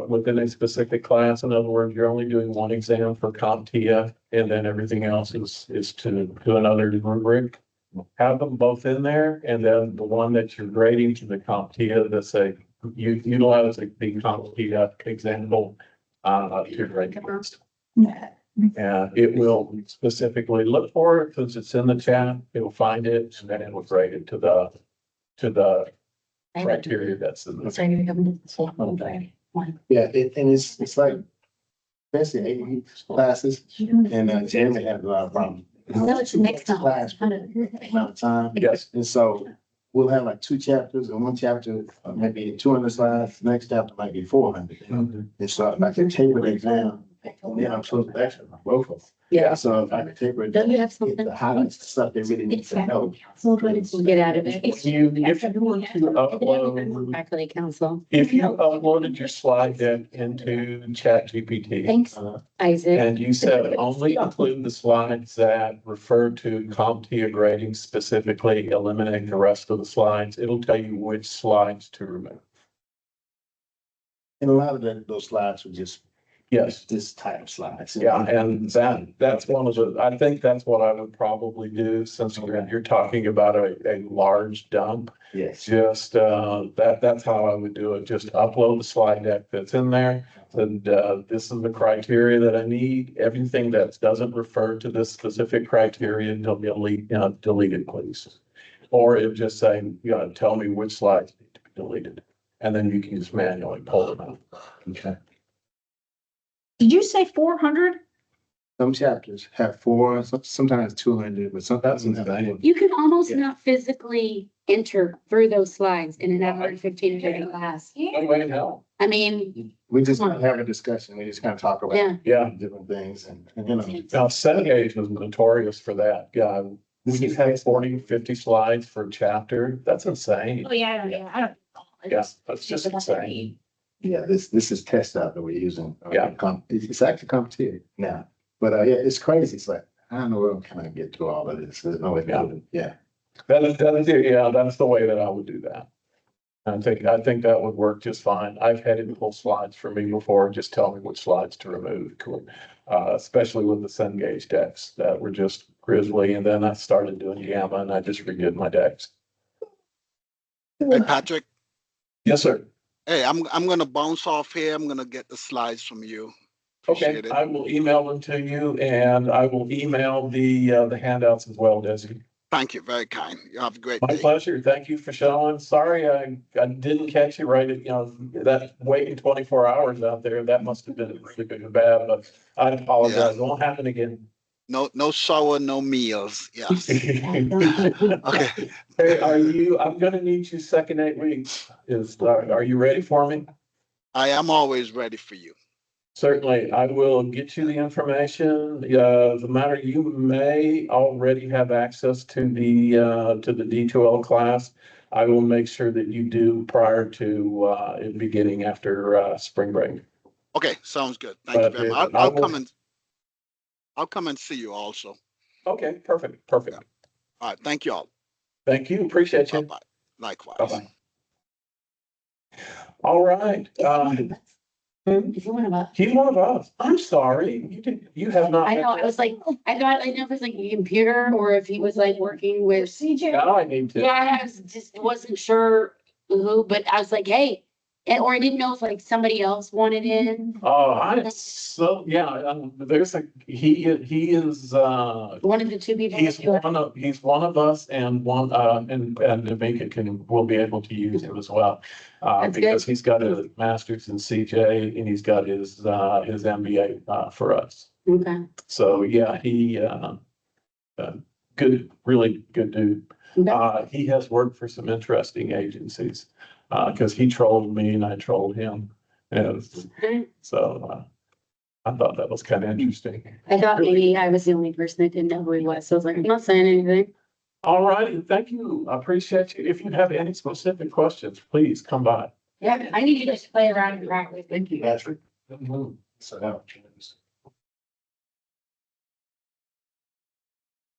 within a specific class, in other words, you're only doing one exam for CompTIA, and then everything else is to another rubric. Have them both in there, and then the one that you're grading to the CompTIA, that say, you utilize the CompTIA example to grade the rest. Yeah. And it will specifically look for it, since it's in the chat, it'll find it, and then it will grade it to the criteria that's in the. Sorry, you're coming to the same one. Yeah, and it's like, basically 80 classes and Jeremy had a lot of problems. No, it's next time. Class for amount of time. Yes. And so we'll have like 2 chapters, and one chapter maybe 200 slides, next chapter might be 400. And so like a table exam, And then I'm supposed to actually both of them. Yeah. So if I could take it. Don't you have Get something? the highlights, the stuff they really need to know. Get out of it. If you were to upload, Faculty council. if you uploaded your slide deck into ChatGPT. Thanks, Isaac. And you said only include the slides that refer to CompTIA grading specifically, eliminate the rest of the slides. It'll tell you which slides to remove. And a lot of those slides were just Yes, this type of slides. yeah, and that's one of the, I think that's what I would probably do since you're talking about a large dump. Yes. Just, that's how I would do it. Just upload the slide deck that's in there. And, this is the criteria that I need. Everything that doesn't refer to this specific criteria, delete it, please. Or it just say, tell me which slides need to be deleted. And then you can just manually pull them out. Okay. Did you say 400? Some chapters have 4, sometimes 200, but sometimes. You can almost not physically enter through those slides in an hour and 15 minute class. No way in hell. I mean, We just have a discussion. We just kind of talk about. yeah. Yeah. Different things and Now, Cengage was notorious for that. Yeah. We had 40, 50 slides for a chapter. That's insane. Oh, yeah, I don't. Yeah, that's just insane. Yeah, this is test out that we're using. Yeah. It's actually CompTIA now, but yeah, it's crazy. It's like, I don't know where I'm kind of get through all of this. There's no way. Yeah. That's the way that I would do that. I think that would work just fine. I've had it pull slides for me before, just tell me which slides to remove. Especially with the Cengage decks that were just grisly, and then I started doing Gamma and I just redid my decks. Hey, Patrick. Yes, sir. Hey, I'm gonna bounce off here. I'm gonna get the slides from you. Okay, Appreciate it. I will email them to you and I will email the handouts as well, Desi. Thank you. Very kind. You have a great My day. pleasure. Thank you for showing. Sorry, I didn't catch you right. That waiting 24 hours out there, that must have been really bad, but I apologize. It won't happen again. No shower, no meals. Yes. Okay. Hey, I'm gonna need you second 8 weeks. Are you ready for me? I am always ready for you. Certainly, I will get you the information. The matter, you may already have access to the D2L class. I will make sure that you do prior to it beginning after spring break. Okay, sounds good. Thank you But very much. I will- I'll come and see you also. Okay, perfect. All right. Thank you all. Thank you. Appreciate you. Bye-bye. Likewise. Bye-bye. All right. If you want to, He's one of us. I'm sorry. You have not. I know, I was like, I thought, I know if it was like a computer or if he was like working with. CJ. Now I need to. Yeah, I wasn't sure who, but I was like, hey, or I didn't know if like somebody else wanted in. He is, One of the two people. he's one of us and one, and Davika will be able to use him as well. That's Because good. he's got a master's in CJ and he's got his MBA, for us. Okay. So, yeah, good, really good dude. Okay. He has worked for some interesting agencies, cause he trolled me and I trolled him. And so, I thought that was kind of interesting. I thought maybe I was the only person that didn't know who he was, so I was like, I'm not saying anything. All righty, thank you. I appreciate you. If you have any specific questions, please come by. Yeah, I need to just play around and practice. Thank you, Patrick. So that was tremendous.